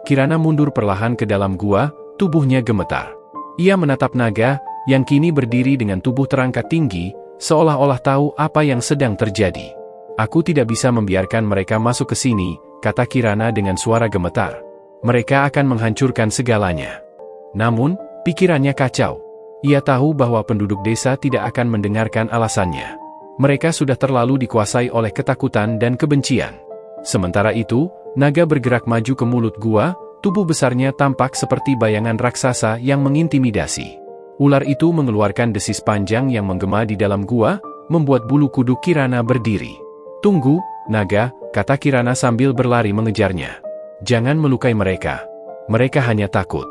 Kirana mundur perlahan ke dalam gua, tubuhnya gemetar. Ia menatap naga, yang kini berdiri dengan tubuh terangkat tinggi, seolah-olah tahu apa yang sedang terjadi. Aku tidak bisa membiarkan mereka masuk ke sini, kata Kirana dengan suara gemetar. Mereka akan menghancurkan segalanya. Namun, pikirannya kacau. Ia tahu bahwa penduduk desa tidak akan mendengarkan alasannya. Mereka sudah terlalu dikuasai oleh ketakutan dan kebencian. Sementara itu, naga bergerak maju ke mulut gua, tubuh besarnya tampak seperti bayangan raksasa yang mengintimidasi. Ular itu mengeluarkan desis panjang yang menggema di dalam gua, membuat bulu kuduk Kirana berdiri. "Tunggu, naga," kata Kirana sambil berlari mengejarnya. "Jangan melukai mereka. Mereka hanya takut."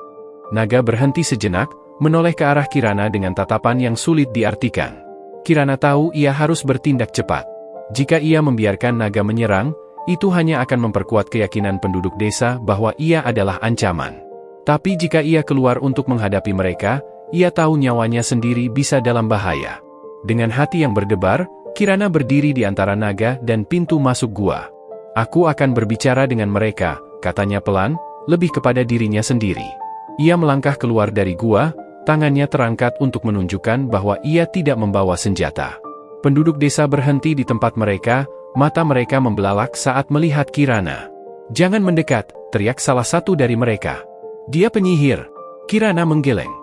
Naga berhenti sejenak, menoleh ke arah Kirana dengan tatapan yang sulit diartikan. Kirana tahu ia harus bertindak cepat. Jika ia membiarkan naga menyerang, itu hanya akan memperkuat keyakinan penduduk desa bahwa ia adalah ancaman. Tapi jika ia keluar untuk menghadapi mereka, ia tahu nyawanya sendiri bisa dalam bahaya. Dengan hati yang berdebar, Kirana berdiri di antara naga dan pintu masuk gua. "Aku akan berbicara dengan mereka," katanya pelan, lebih kepada dirinya sendiri. Ia melangkah keluar dari gua, tangannya terangkat untuk menunjukkan bahwa ia tidak membawa senjata. Penduduk desa berhenti di tempat mereka, mata mereka membelalak saat melihat Kirana. "Jangan mendekat," teriak salah satu dari mereka. "Dia penyihir." Kirana menggeleng.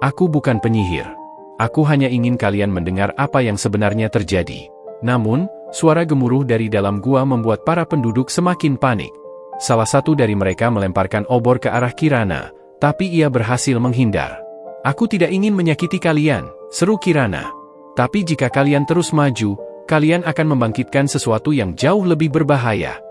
"Aku bukan penyihir. Aku hanya ingin kalian mendengar apa yang sebenarnya terjadi." Namun, suara gemuruh dari dalam gua membuat para penduduk semakin panik. Salah satu dari mereka melemparkan obor ke arah Kirana, tapi ia berhasil menghindar. "Aku tidak ingin menyakiti kalian," seru Kirana. "Tapi jika kalian terus maju, kalian akan membangkitkan sesuatu yang jauh lebih berbahaya."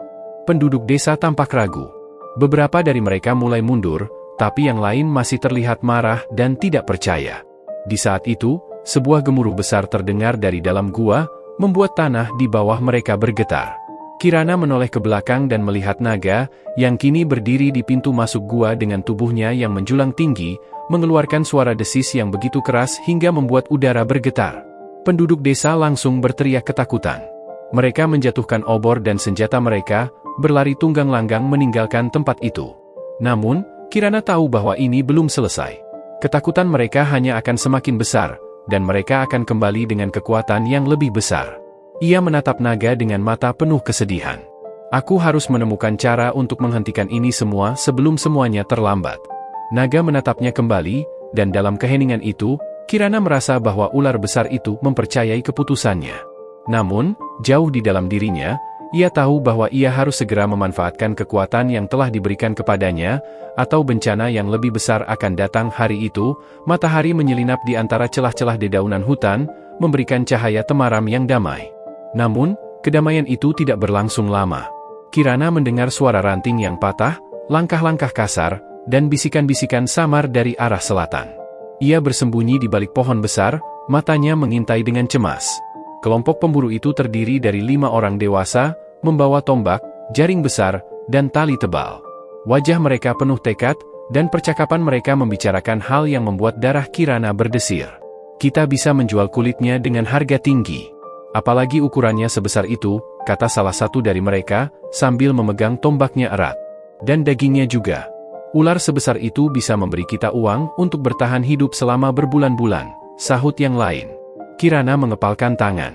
Penduduk desa tampak ragu. Beberapa dari mereka mulai mundur, tapi yang lain masih terlihat marah dan tidak percaya. Di saat itu, sebuah gemuruh besar terdengar dari dalam gua, membuat tanah di bawah mereka bergetar. Kirana menoleh ke belakang dan melihat naga, yang kini berdiri di pintu masuk gua dengan tubuhnya yang menjulang tinggi, mengeluarkan suara desis yang begitu keras hingga membuat udara bergetar. Penduduk desa langsung berteriak ketakutan. Mereka menjatuhkan obor dan senjata mereka, berlari tunggang langgang meninggalkan tempat itu. Namun, Kirana tahu bahwa ini belum selesai. Ketakutan mereka hanya akan semakin besar, dan mereka akan kembali dengan kekuatan yang lebih besar. Ia menatap naga dengan mata penuh kesedihan. "Aku harus menemukan cara untuk menghentikan ini semua sebelum semuanya terlambat." Naga menatapnya kembali, dan dalam keheningan itu, Kirana merasa bahwa ular besar itu mempercayai keputusannya. Namun, jauh di dalam dirinya, ia tahu bahwa ia harus segera memanfaatkan kekuatan yang telah diberikan kepadanya, atau bencana yang lebih besar akan datang hari itu. Matahari menyelinap di antara celah-celah dedaunan hutan, memberikan cahaya temaram yang damai. Namun, kedamaian itu tidak berlangsung lama. Kirana mendengar suara ranting yang patah, langkah-langkah kasar, dan bisikan-bisikan samar dari arah selatan. Ia bersembunyi di balik pohon besar, matanya mengintai dengan cemas. Kelompok pemburu itu terdiri dari 5 orang dewasa, membawa tombak, jaring besar, dan tali tebal. Wajah mereka penuh tekad, dan percakapan mereka membicarakan hal yang membuat darah Kirana berdesir. "Kita bisa menjual kulitnya dengan harga tinggi. Apalagi ukurannya sebesar itu," kata salah satu dari mereka, sambil memegang tombaknya erat. "Dan dagingnya juga. Ular sebesar itu bisa memberi kita uang untuk bertahan hidup selama berbulan-bulan," sahut yang lain. Kirana mengepalkan tangan.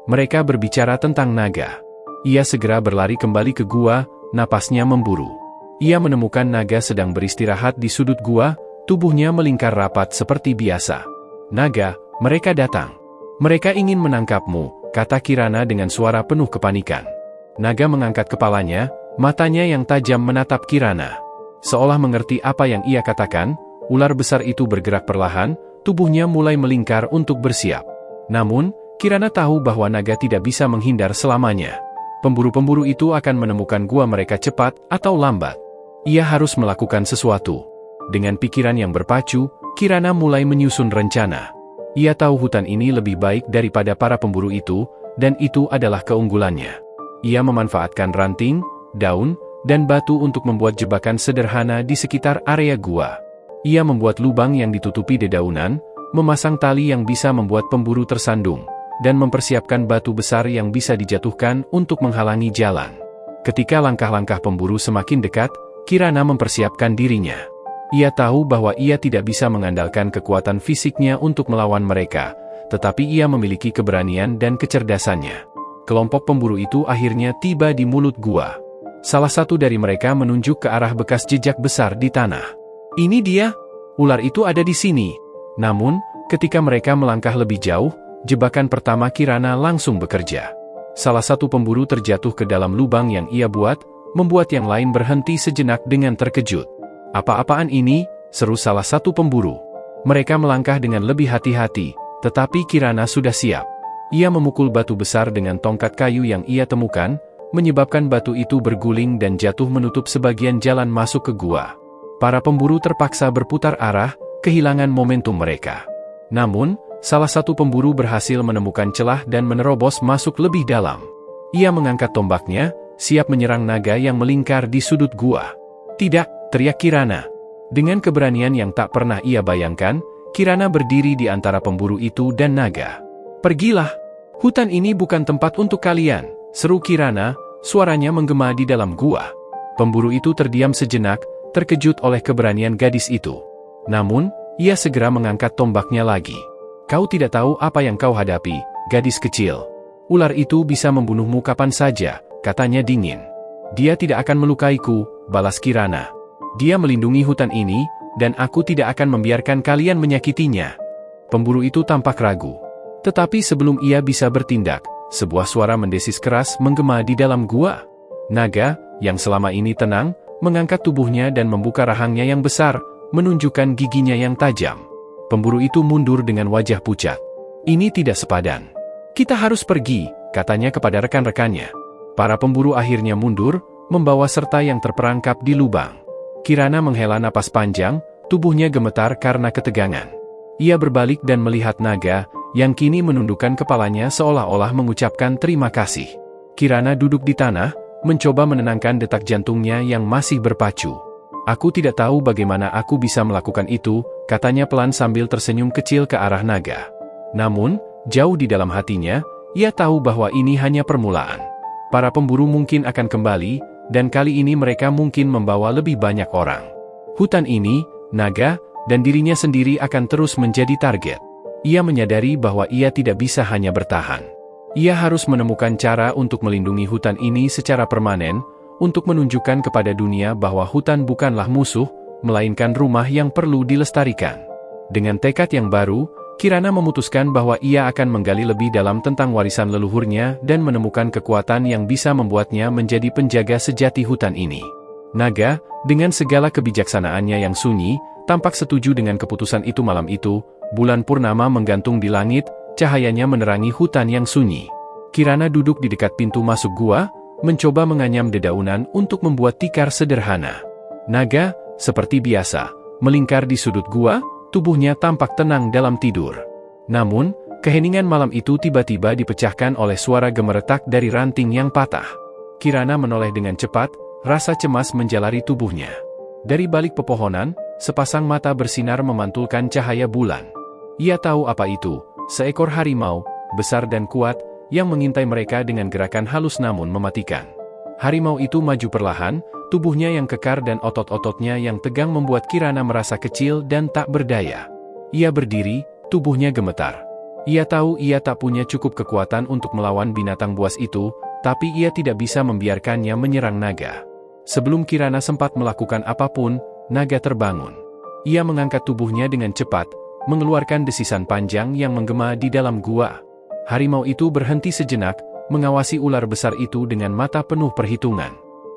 Mereka berbicara tentang naga. Ia segera berlari kembali ke gua, napasnya memburu. Ia menemukan naga sedang beristirahat di sudut gua, tubuhnya melingkar rapat seperti biasa. "Naga, mereka datang. Mereka ingin menangkapmu," kata Kirana dengan suara penuh kepanikan. Naga mengangkat kepalanya, matanya yang tajam menatap Kirana. Seolah mengerti apa yang ia katakan, ular besar itu bergerak perlahan, tubuhnya mulai melingkar untuk bersiap. Namun, Kirana tahu bahwa naga tidak bisa menghindar selamanya. Pemburu-pemburu itu akan menemukan gua mereka cepat atau lambat. Ia harus melakukan sesuatu. Dengan pikiran yang berpacu, Kirana mulai menyusun rencana. Ia tahu hutan ini lebih baik daripada para pemburu itu, dan itu adalah keunggulannya. Ia memanfaatkan ranting, daun, dan batu untuk membuat jebakan sederhana di sekitar area gua. Ia membuat lubang yang ditutupi dedaunan, memasang tali yang bisa membuat pemburu tersandung, dan mempersiapkan batu besar yang bisa dijatuhkan untuk menghalangi jalan. Ketika langkah-langkah pemburu semakin dekat, Kirana mempersiapkan dirinya. Ia tahu bahwa ia tidak bisa mengandalkan kekuatan fisiknya untuk melawan mereka, tetapi ia memiliki keberanian dan kecerdasannya. Kelompok pemburu itu akhirnya tiba di mulut gua. Salah satu dari mereka menunjuk ke arah bekas jejak besar di tanah. "Ini dia, ular itu ada di sini." Namun, ketika mereka melangkah lebih jauh, jebakan pertama Kirana langsung bekerja. Salah satu pemburu terjatuh ke dalam lubang yang ia buat, membuat yang lain berhenti sejenak dengan terkejut. "Apa-apaan ini?" seru salah satu pemburu. Mereka melangkah dengan lebih hati-hati, tetapi Kirana sudah siap. Ia memukul batu besar dengan tongkat kayu yang ia temukan, menyebabkan batu itu berguling dan jatuh menutup sebagian jalan masuk ke gua. Para pemburu terpaksa berputar arah, kehilangan momentum mereka. Namun, salah satu pemburu berhasil menemukan celah dan menerobos masuk lebih dalam. Ia mengangkat tombaknya, siap menyerang naga yang melingkar di sudut gua. "Tidak!" teriak Kirana. Dengan keberanian yang tak pernah ia bayangkan, Kirana berdiri di antara pemburu itu dan naga. "Pergilah! Hutan ini bukan tempat untuk kalian!" seru Kirana, suaranya menggema di dalam gua. Pemburu itu terdiam sejenak, terkejut oleh keberanian gadis itu. Namun, ia segera mengangkat tombaknya lagi. "Kau tidak tahu apa yang kau hadapi, gadis kecil. Ular itu bisa membunuhmu kapan saja," katanya dingin. "Dia tidak akan melukaiku," balas Kirana. "Dia melindungi hutan ini, dan aku tidak akan membiarkan kalian menyakitinya." Pemburu itu tampak ragu. Tetapi sebelum ia bisa bertindak, sebuah suara mendesis keras menggema di dalam gua. Naga, yang selama ini tenang, mengangkat tubuhnya dan membuka rahangnya yang besar, menunjukkan giginya yang tajam. Pemburu itu mundur dengan wajah pucat. "Ini tidak sepadan. Kita harus pergi," katanya kepada rekan-rekannya. Para pemburu akhirnya mundur, membawa serta yang terperangkap di lubang. Kirana menghela napas panjang, tubuhnya gemetar karena ketegangan. Ia berbalik dan melihat naga, yang kini menundukkan kepalanya seolah-olah mengucapkan terima kasih. Kirana duduk di tanah, mencoba menenangkan detak jantungnya yang masih berpacu. "Aku tidak tahu bagaimana aku bisa melakukan itu," katanya pelan sambil tersenyum kecil ke arah naga. Namun, jauh di dalam hatinya, ia tahu bahwa ini hanya permulaan. Para pemburu mungkin akan kembali, dan kali ini mereka mungkin membawa lebih banyak orang. Hutan ini, naga, dan dirinya sendiri akan terus menjadi target. Ia menyadari bahwa ia tidak bisa hanya bertahan. Ia harus menemukan cara untuk melindungi hutan ini secara permanen, untuk menunjukkan kepada dunia bahwa hutan bukanlah musuh, melainkan rumah yang perlu dilestarikan. Dengan tekad yang baru, Kirana memutuskan bahwa ia akan menggali lebih dalam tentang warisan leluhurnya dan menemukan kekuatan yang bisa membuatnya menjadi penjaga sejati hutan ini. Naga, dengan segala kebijaksanaannya yang sunyi, tampak setuju dengan keputusan itu. Malam itu, bulan purnama menggantung di langit, cahayanya menerangi hutan yang sunyi. Kirana duduk di dekat pintu masuk gua, mencoba menganyam dedaunan untuk membuat tikar sederhana. Naga, seperti biasa, melingkar di sudut gua, tubuhnya tampak tenang dalam tidur. Namun, keheningan malam itu tiba-tiba dipecahkan oleh suara gemeretak dari ranting yang patah. Kirana menoleh dengan cepat, rasa cemas menjalari tubuhnya. Dari balik pepohonan, sepasang mata bersinar memantulkan cahaya bulan. Ia tahu apa itu, seekor harimau, besar dan kuat, yang mengintai mereka dengan gerakan halus namun mematikan. Harimau itu maju perlahan, tubuhnya yang kekar dan otot-ototnya yang tegang membuat Kirana merasa kecil dan tak berdaya. Ia berdiri, tubuhnya gemetar. Ia tahu ia tak punya cukup kekuatan untuk melawan binatang buas itu, tapi ia tidak bisa membiarkannya menyerang naga. Sebelum Kirana sempat melakukan apapun, naga terbangun. Ia mengangkat tubuhnya dengan cepat, mengeluarkan desisan panjang yang menggema di dalam gua. Harimau itu berhenti sejenak, mengawasi ular besar itu dengan mata penuh perhitungan.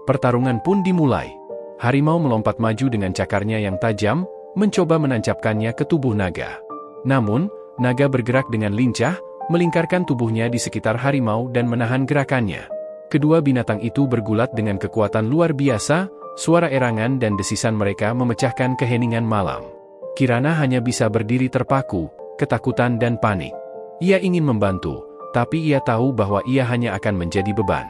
Pertarungan pun dimulai. Harimau melompat maju dengan cakarnya yang tajam, mencoba menancapkannya ke tubuh naga. Namun, naga bergerak dengan lincah, melingkarkan tubuhnya di sekitar harimau dan menahan gerakannya. Kedua binatang itu bergulat dengan kekuatan luar biasa, suara erangan dan desisan mereka memecahkan keheningan malam. Kirana hanya bisa berdiri terpaku, ketakutan dan panik. Ia ingin membantu, tapi ia tahu bahwa ia hanya akan menjadi beban.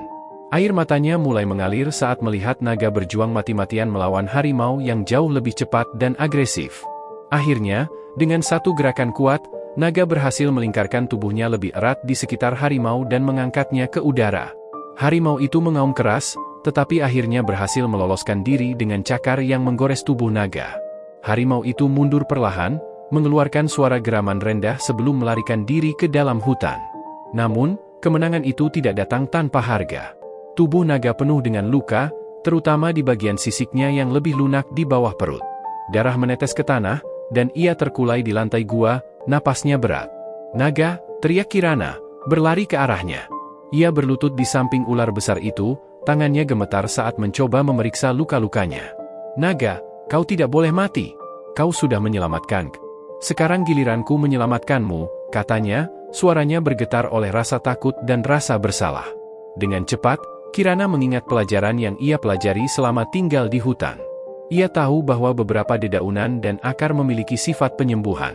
Air matanya mulai mengalir saat melihat naga berjuang mati-matian melawan harimau yang jauh lebih cepat dan agresif. Akhirnya, dengan satu gerakan kuat, naga berhasil melingkarkan tubuhnya lebih erat di sekitar harimau dan mengangkatnya ke udara. Harimau itu mengaum keras, tetapi akhirnya berhasil meloloskan diri dengan cakar yang menggores tubuh naga. Harimau itu mundur perlahan, mengeluarkan suara geraman rendah sebelum melarikan diri ke dalam hutan. Namun, kemenangan itu tidak datang tanpa harga. Tubuh naga penuh dengan luka, terutama di bagian sisiknya yang lebih lunak di bawah perut. Darah menetes ke tanah, dan ia terkulai di lantai gua, napasnya berat. "Naga!" teriak Kirana, berlari ke arahnya. Ia berlutut di samping ular besar itu, tangannya gemetar saat mencoba memeriksa luka-lukanya. "Naga, kau tidak boleh mati. Kau sudah menyelamatkan. Sekarang giliranku menyelamatkanmu," katanya, suaranya bergetar oleh rasa takut dan rasa bersalah. Dengan cepat, Kirana mengingat pelajaran yang ia pelajari selama tinggal di hutan. Ia tahu bahwa beberapa dedaunan dan akar memiliki sifat penyembuhan.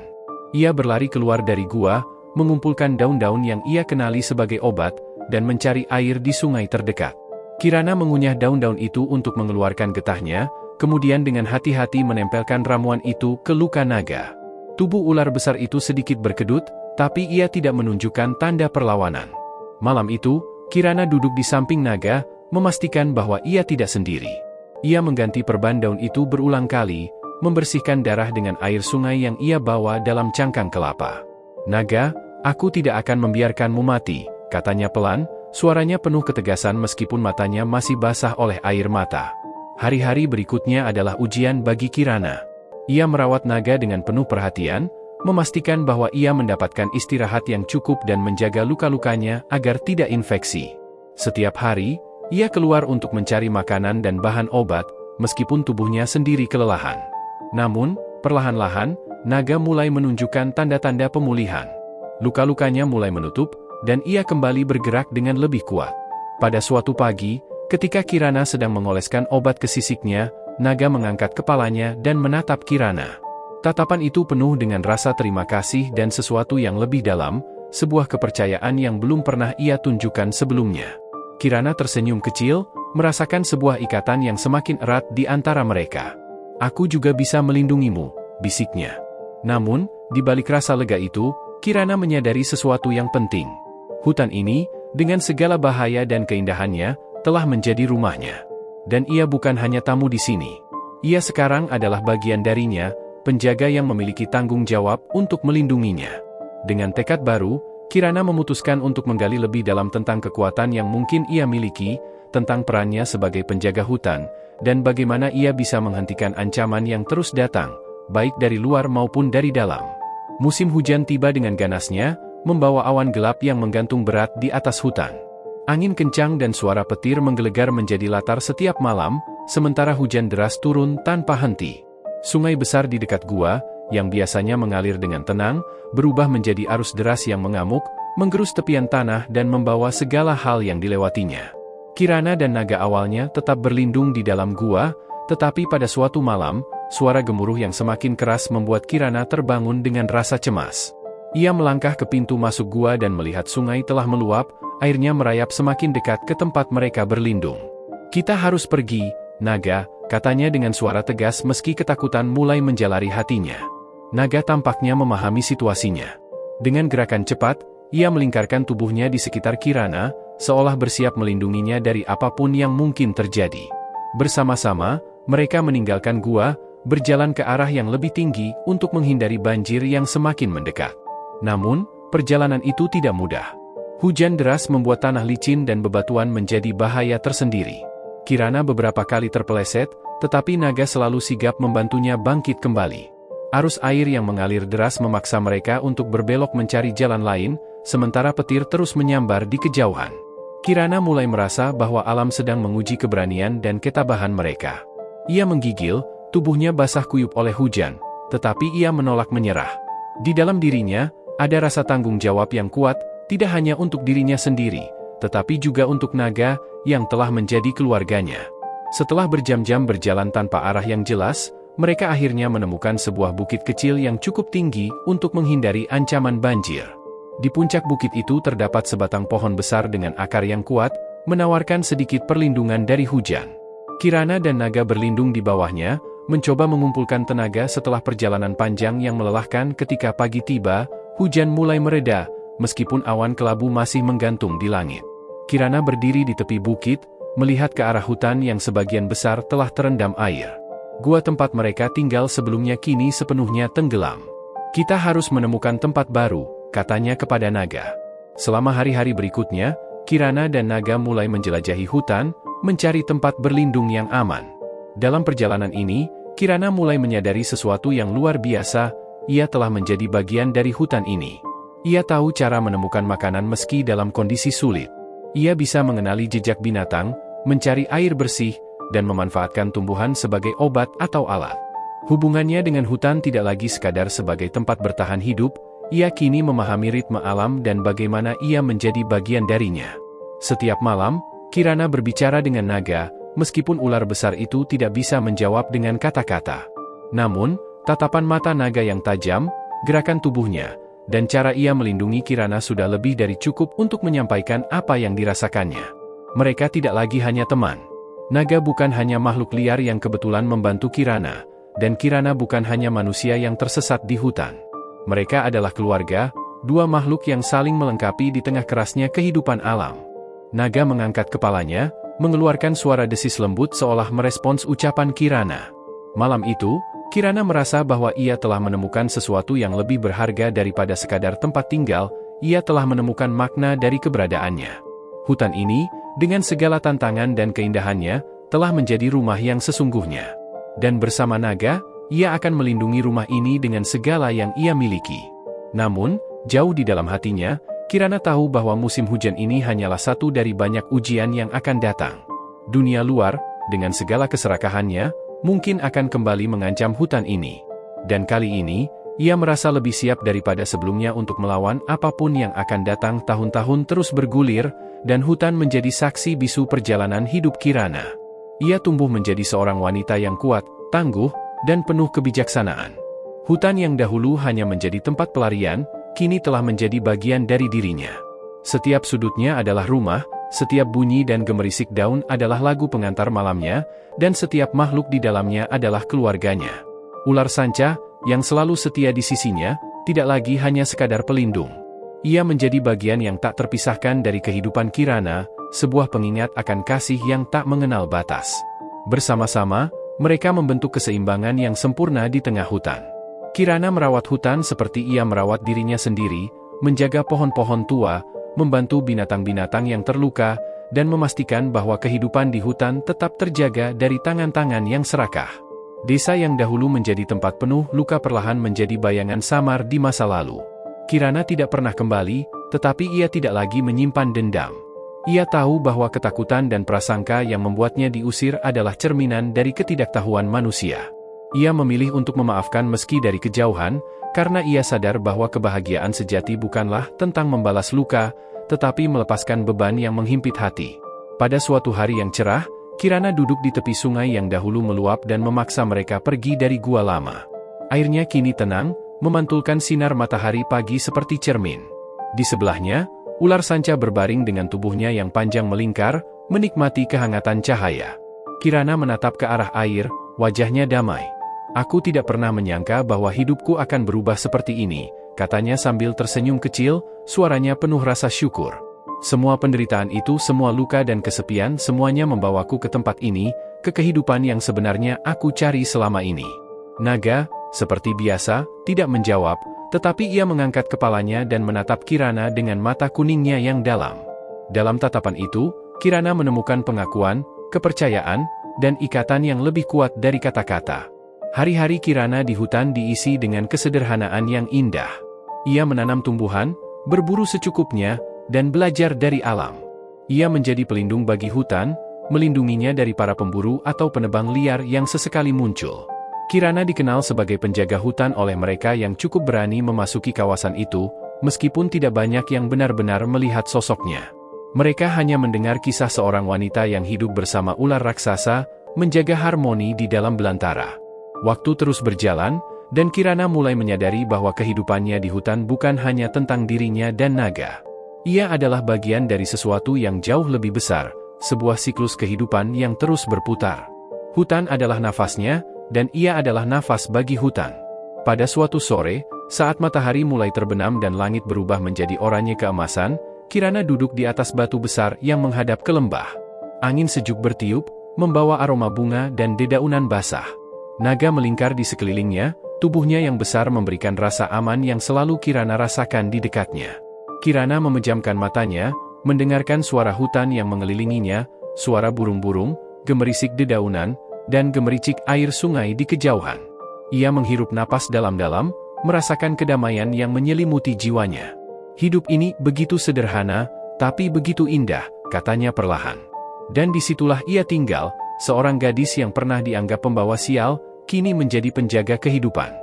Ia berlari keluar dari gua, mengumpulkan daun-daun yang ia kenali sebagai obat, dan mencari air di sungai terdekat. Kirana mengunyah daun-daun itu untuk mengeluarkan getahnya, kemudian dengan hati-hati menempelkan ramuan itu ke luka naga. Tubuh ular besar itu sedikit berkedut, tapi ia tidak menunjukkan tanda perlawanan. Malam itu, Kirana duduk di samping naga, memastikan bahwa ia tidak sendiri. Ia mengganti perban daun itu berulang kali, membersihkan darah dengan air sungai yang ia bawa dalam cangkang kelapa. "Naga, aku tidak akan membiarkanmu mati," katanya pelan, suaranya penuh ketegasan meskipun matanya masih basah oleh air mata. Hari-hari berikutnya adalah ujian bagi Kirana. Ia merawat naga dengan penuh perhatian, memastikan bahwa ia mendapatkan istirahat yang cukup dan menjaga luka-lukanya agar tidak infeksi. Setiap hari, ia keluar untuk mencari makanan dan bahan obat, meskipun tubuhnya sendiri kelelahan. Namun, perlahan-lahan, naga mulai menunjukkan tanda-tanda pemulihan. Luka-lukanya mulai menutup, dan ia kembali bergerak dengan lebih kuat. Pada suatu pagi, ketika Kirana sedang mengoleskan obat ke sisiknya, naga mengangkat kepalanya dan menatap Kirana. Tatapan itu penuh dengan rasa terima kasih dan sesuatu yang lebih dalam, sebuah kepercayaan yang belum pernah ia tunjukkan sebelumnya. Kirana tersenyum kecil, merasakan sebuah ikatan yang semakin erat di antara mereka. "Aku juga bisa melindungimu," bisiknya. Namun, di balik rasa lega itu, Kirana menyadari sesuatu yang penting. Hutan ini, dengan segala bahaya dan keindahannya, telah menjadi rumahnya. Dan ia bukan hanya tamu di sini. Ia sekarang adalah bagian darinya, penjaga yang memiliki tanggung jawab untuk melindunginya. Dengan tekad baru, Kirana memutuskan untuk menggali lebih dalam tentang kekuatan yang mungkin ia miliki, tentang perannya sebagai penjaga hutan, dan bagaimana ia bisa menghentikan ancaman yang terus datang, baik dari luar maupun dari dalam. Musim hujan tiba dengan ganasnya, membawa awan gelap yang menggantung berat di atas hutan. Angin kencang dan suara petir menggelegar menjadi latar setiap malam, sementara hujan deras turun tanpa henti. Sungai besar di dekat gua, yang biasanya mengalir dengan tenang, berubah menjadi arus deras yang mengamuk, menggerus tepian tanah dan membawa segala hal yang dilewatinya. Kirana dan naga awalnya tetap berlindung di dalam gua, tetapi pada suatu malam, suara gemuruh yang semakin keras membuat Kirana terbangun dengan rasa cemas. Ia melangkah ke pintu masuk gua dan melihat sungai telah meluap, airnya merayap semakin dekat ke tempat mereka berlindung. "Kita harus pergi, naga," katanya dengan suara tegas meski ketakutan mulai menjalari hatinya. Naga tampaknya memahami situasinya. Dengan gerakan cepat, ia melingkarkan tubuhnya di sekitar Kirana, seolah bersiap melindunginya dari apapun yang mungkin terjadi. Bersama-sama, mereka meninggalkan gua, berjalan ke arah yang lebih tinggi untuk menghindari banjir yang semakin mendekat. Namun, perjalanan itu tidak mudah. Hujan deras membuat tanah licin dan bebatuan menjadi bahaya tersendiri. Kirana beberapa kali terpeleset, tetapi naga selalu sigap membantunya bangkit kembali. Arus air yang mengalir deras memaksa mereka untuk berbelok mencari jalan lain, sementara petir terus menyambar di kejauhan. Kirana mulai merasa bahwa alam sedang menguji keberanian dan ketabahan mereka. Ia menggigil, tubuhnya basah kuyup oleh hujan, tetapi ia menolak menyerah. Di dalam dirinya, ada rasa tanggung jawab yang kuat, tidak hanya untuk dirinya sendiri, tetapi juga untuk naga, yang telah menjadi keluarganya. Setelah berjam-jam berjalan tanpa arah yang jelas, mereka akhirnya menemukan sebuah bukit kecil yang cukup tinggi untuk menghindari ancaman banjir. Di puncak bukit itu terdapat sebatang pohon besar dengan akar yang kuat, menawarkan sedikit perlindungan dari hujan. Kirana dan naga berlindung di bawahnya, mencoba mengumpulkan tenaga setelah perjalanan panjang yang melelahkan. Ketika pagi tiba, hujan mulai mereda, meskipun awan kelabu masih menggantung di langit. Kirana berdiri di tepi bukit, melihat ke arah hutan yang sebagian besar telah terendam air. Gua tempat mereka tinggal sebelumnya kini sepenuhnya tenggelam. Kita harus menemukan tempat baru, katanya kepada naga. Selama hari-hari berikutnya, Kirana dan naga mulai menjelajahi hutan, mencari tempat berlindung yang aman. Dalam perjalanan ini, Kirana mulai menyadari sesuatu yang luar biasa. Ia telah menjadi bagian dari hutan ini. Ia tahu cara menemukan makanan meski dalam kondisi sulit. Ia bisa mengenali jejak binatang, mencari air bersih, dan memanfaatkan tumbuhan sebagai obat atau alat. Hubungannya dengan hutan tidak lagi sekadar sebagai tempat bertahan hidup, ia kini memahami ritme alam dan bagaimana ia menjadi bagian darinya. Setiap malam, Kirana berbicara dengan naga, meskipun ular besar itu tidak bisa menjawab dengan kata-kata. Namun, tatapan mata naga yang tajam, gerakan tubuhnya, dan cara ia melindungi Kirana sudah lebih dari cukup untuk menyampaikan apa yang dirasakannya. Mereka tidak lagi hanya teman. Naga bukan hanya makhluk liar yang kebetulan membantu Kirana, dan Kirana bukan hanya manusia yang tersesat di hutan. Mereka adalah keluarga, dua makhluk yang saling melengkapi di tengah kerasnya kehidupan alam. Naga mengangkat kepalanya, mengeluarkan suara desis lembut seolah merespons ucapan Kirana. Malam itu, Kirana merasa bahwa ia telah menemukan sesuatu yang lebih berharga daripada sekadar tempat tinggal. Ia telah menemukan makna dari keberadaannya. Hutan ini, dengan segala tantangan dan keindahannya, telah menjadi rumah yang sesungguhnya. Dan bersama naga, ia akan melindungi rumah ini dengan segala yang ia miliki. Namun, jauh di dalam hatinya, Kirana tahu bahwa musim hujan ini hanyalah satu dari banyak ujian yang akan datang. Dunia luar, dengan segala keserakahannya, mungkin akan kembali mengancam hutan ini. Dan kali ini, ia merasa lebih siap daripada sebelumnya untuk melawan apapun yang akan datang. Tahun-tahun terus bergulir, dan hutan menjadi saksi bisu perjalanan hidup Kirana. Ia tumbuh menjadi seorang wanita yang kuat, tangguh, dan penuh kebijaksanaan. Hutan yang dahulu hanya menjadi tempat pelarian, kini telah menjadi bagian dari dirinya. Setiap sudutnya adalah rumah, setiap bunyi dan gemerisik daun adalah lagu pengantar malamnya, dan setiap makhluk di dalamnya adalah keluarganya. Ular sanca, yang selalu setia di sisinya, tidak lagi hanya sekadar pelindung. Ia menjadi bagian yang tak terpisahkan dari kehidupan Kirana, sebuah pengingat akan kasih yang tak mengenal batas. Bersama-sama, mereka membentuk keseimbangan yang sempurna di tengah hutan. Kirana merawat hutan seperti ia merawat dirinya sendiri, menjaga pohon-pohon tua, membantu binatang-binatang yang terluka, dan memastikan bahwa kehidupan di hutan tetap terjaga dari tangan-tangan yang serakah. Desa yang dahulu menjadi tempat penuh luka perlahan menjadi bayangan samar di masa lalu. Kirana tidak pernah kembali, tetapi ia tidak lagi menyimpan dendam. Ia tahu bahwa ketakutan dan prasangka yang membuatnya diusir adalah cerminan dari ketidaktahuan manusia. Ia memilih untuk memaafkan meski dari kejauhan, karena ia sadar bahwa kebahagiaan sejati bukanlah tentang membalas luka, tetapi melepaskan beban yang menghimpit hati. Pada suatu hari yang cerah, Kirana duduk di tepi sungai yang dahulu meluap dan memaksa mereka pergi dari gua lama. Airnya kini tenang, memantulkan sinar matahari pagi seperti cermin. Di sebelahnya, ular sanca berbaring dengan tubuhnya yang panjang melingkar, menikmati kehangatan cahaya. Kirana menatap ke arah air, wajahnya damai. Aku tidak pernah menyangka bahwa hidupku akan berubah seperti ini, katanya sambil tersenyum kecil, suaranya penuh rasa syukur. Semua penderitaan itu, semua luka dan kesepian, semuanya membawaku ke tempat ini, ke kehidupan yang sebenarnya aku cari selama ini. Naga, seperti biasa, tidak menjawab, tetapi ia mengangkat kepalanya dan menatap Kirana dengan mata kuningnya yang dalam. Dalam tatapan itu, Kirana menemukan pengakuan, kepercayaan, dan ikatan yang lebih kuat dari kata-kata. Hari-hari Kirana di hutan diisi dengan kesederhanaan yang indah. Ia menanam tumbuhan, berburu secukupnya, dan belajar dari alam. Ia menjadi pelindung bagi hutan, melindunginya dari para pemburu atau penebang liar yang sesekali muncul. Kirana dikenal sebagai penjaga hutan oleh mereka yang cukup berani memasuki kawasan itu, meskipun tidak banyak yang benar-benar melihat sosoknya. Mereka hanya mendengar kisah seorang wanita yang hidup bersama ular raksasa, menjaga harmoni di dalam belantara. Waktu terus berjalan, dan Kirana mulai menyadari bahwa kehidupannya di hutan bukan hanya tentang dirinya dan naga. Ia adalah bagian dari sesuatu yang jauh lebih besar, sebuah siklus kehidupan yang terus berputar. Hutan adalah nafasnya, dan ia adalah nafas bagi hutan. Pada suatu sore, saat matahari mulai terbenam dan langit berubah menjadi oranye keemasan, Kirana duduk di atas batu besar yang menghadap ke lembah. Angin sejuk bertiup, membawa aroma bunga dan dedaunan basah. Naga melingkar di sekelilingnya, tubuhnya yang besar memberikan rasa aman yang selalu Kirana rasakan di dekatnya. Kirana memejamkan matanya, mendengarkan suara hutan yang mengelilinginya, suara burung-burung, gemerisik dedaunan, dan gemericik air sungai di kejauhan. Ia menghirup napas dalam-dalam, merasakan kedamaian yang menyelimuti jiwanya. Hidup ini begitu sederhana, tapi begitu indah, katanya perlahan. Dan disitulah ia tinggal, seorang gadis yang pernah dianggap pembawa sial, kini menjadi penjaga kehidupan.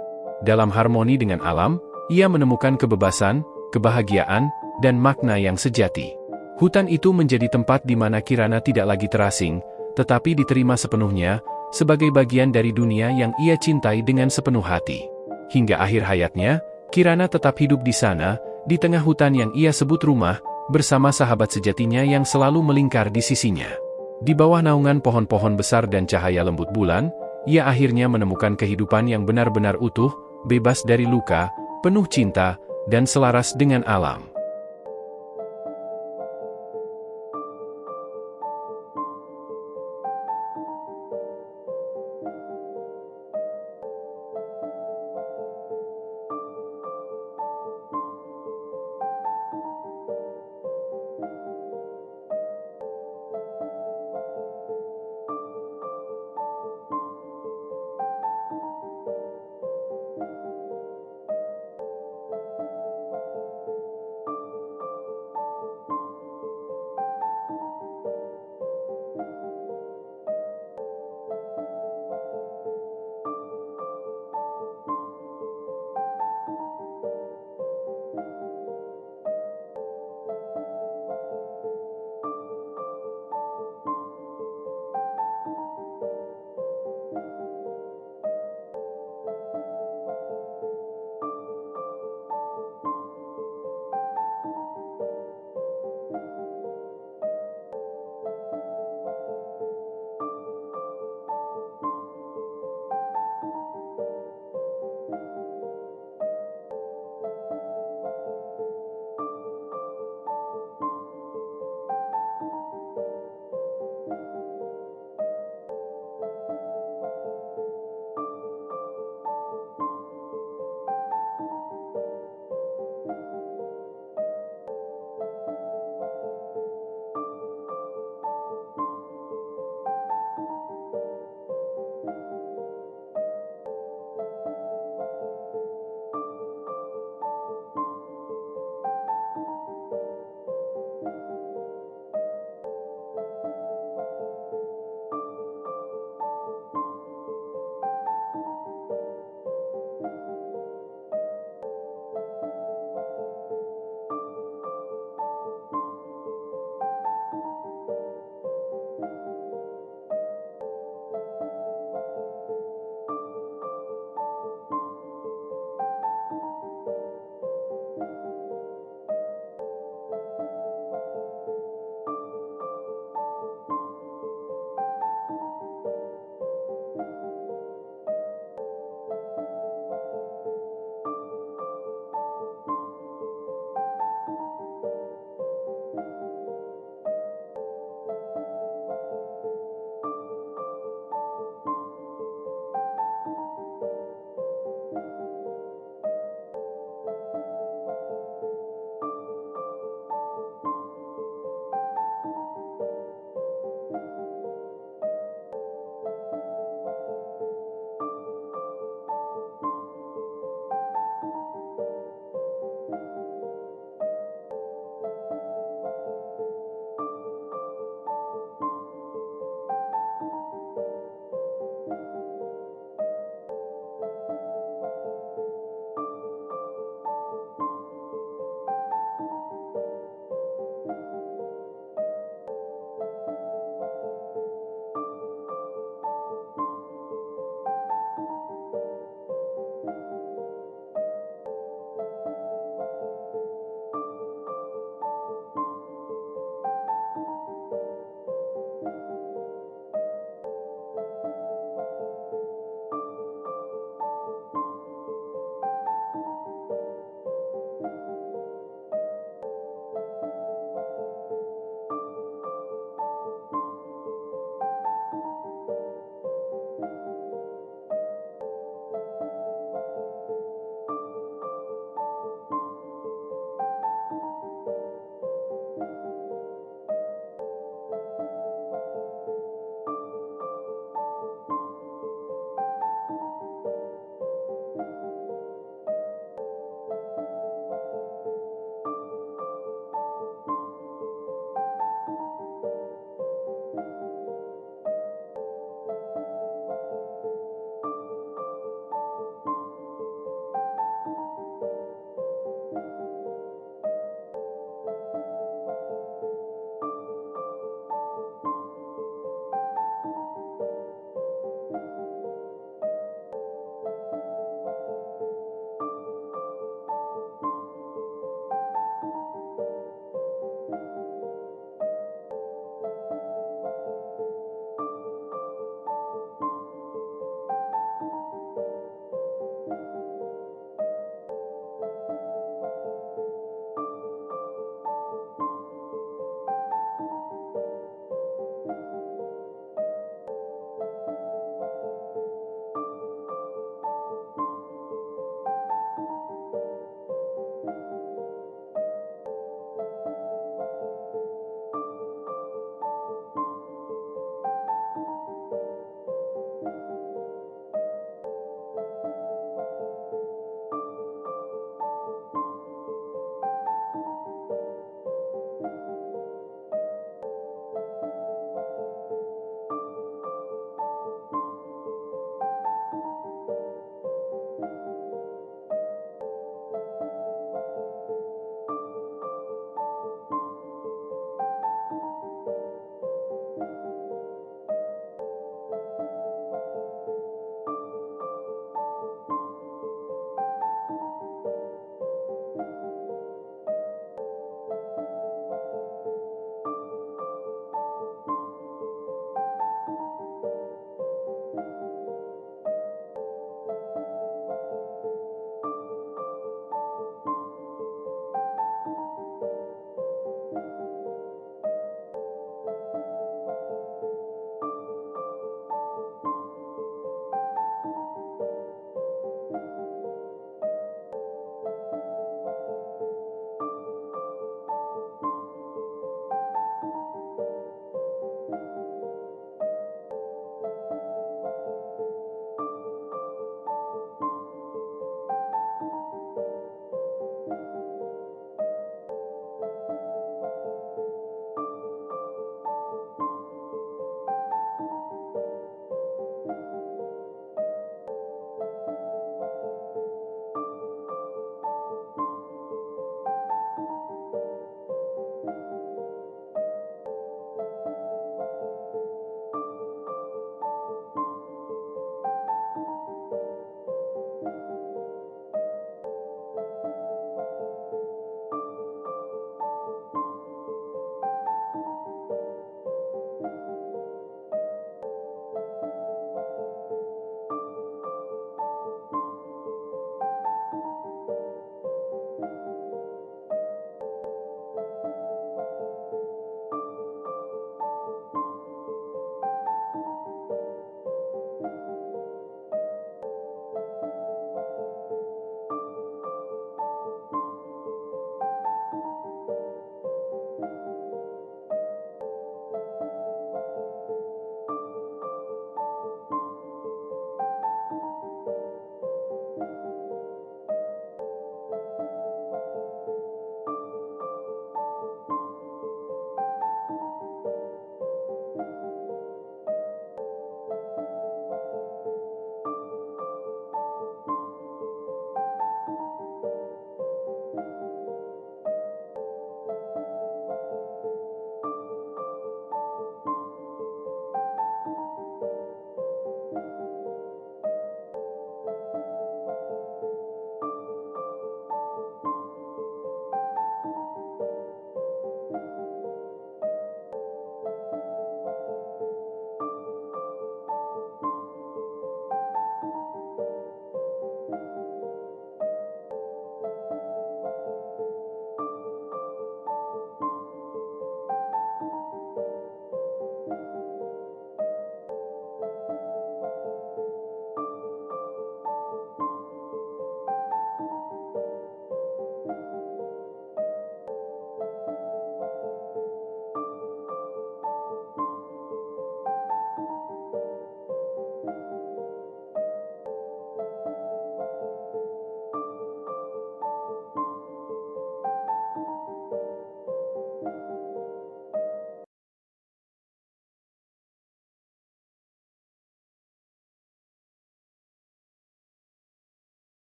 Dalam harmoni dengan alam, ia menemukan kebebasan, kebahagiaan, dan makna yang sejati. Hutan itu menjadi tempat di mana Kirana tidak lagi terasing, tetapi diterima sepenuhnya, sebagai bagian dari dunia yang ia cintai dengan sepenuh hati. Hingga akhir hayatnya, Kirana tetap hidup di sana, di tengah hutan yang ia sebut rumah, bersama sahabat sejatinya yang selalu melingkar di sisinya. Di bawah naungan pohon-pohon besar dan cahaya lembut bulan, ia akhirnya menemukan kehidupan yang benar-benar utuh, bebas dari luka, penuh cinta, dan selaras dengan alam.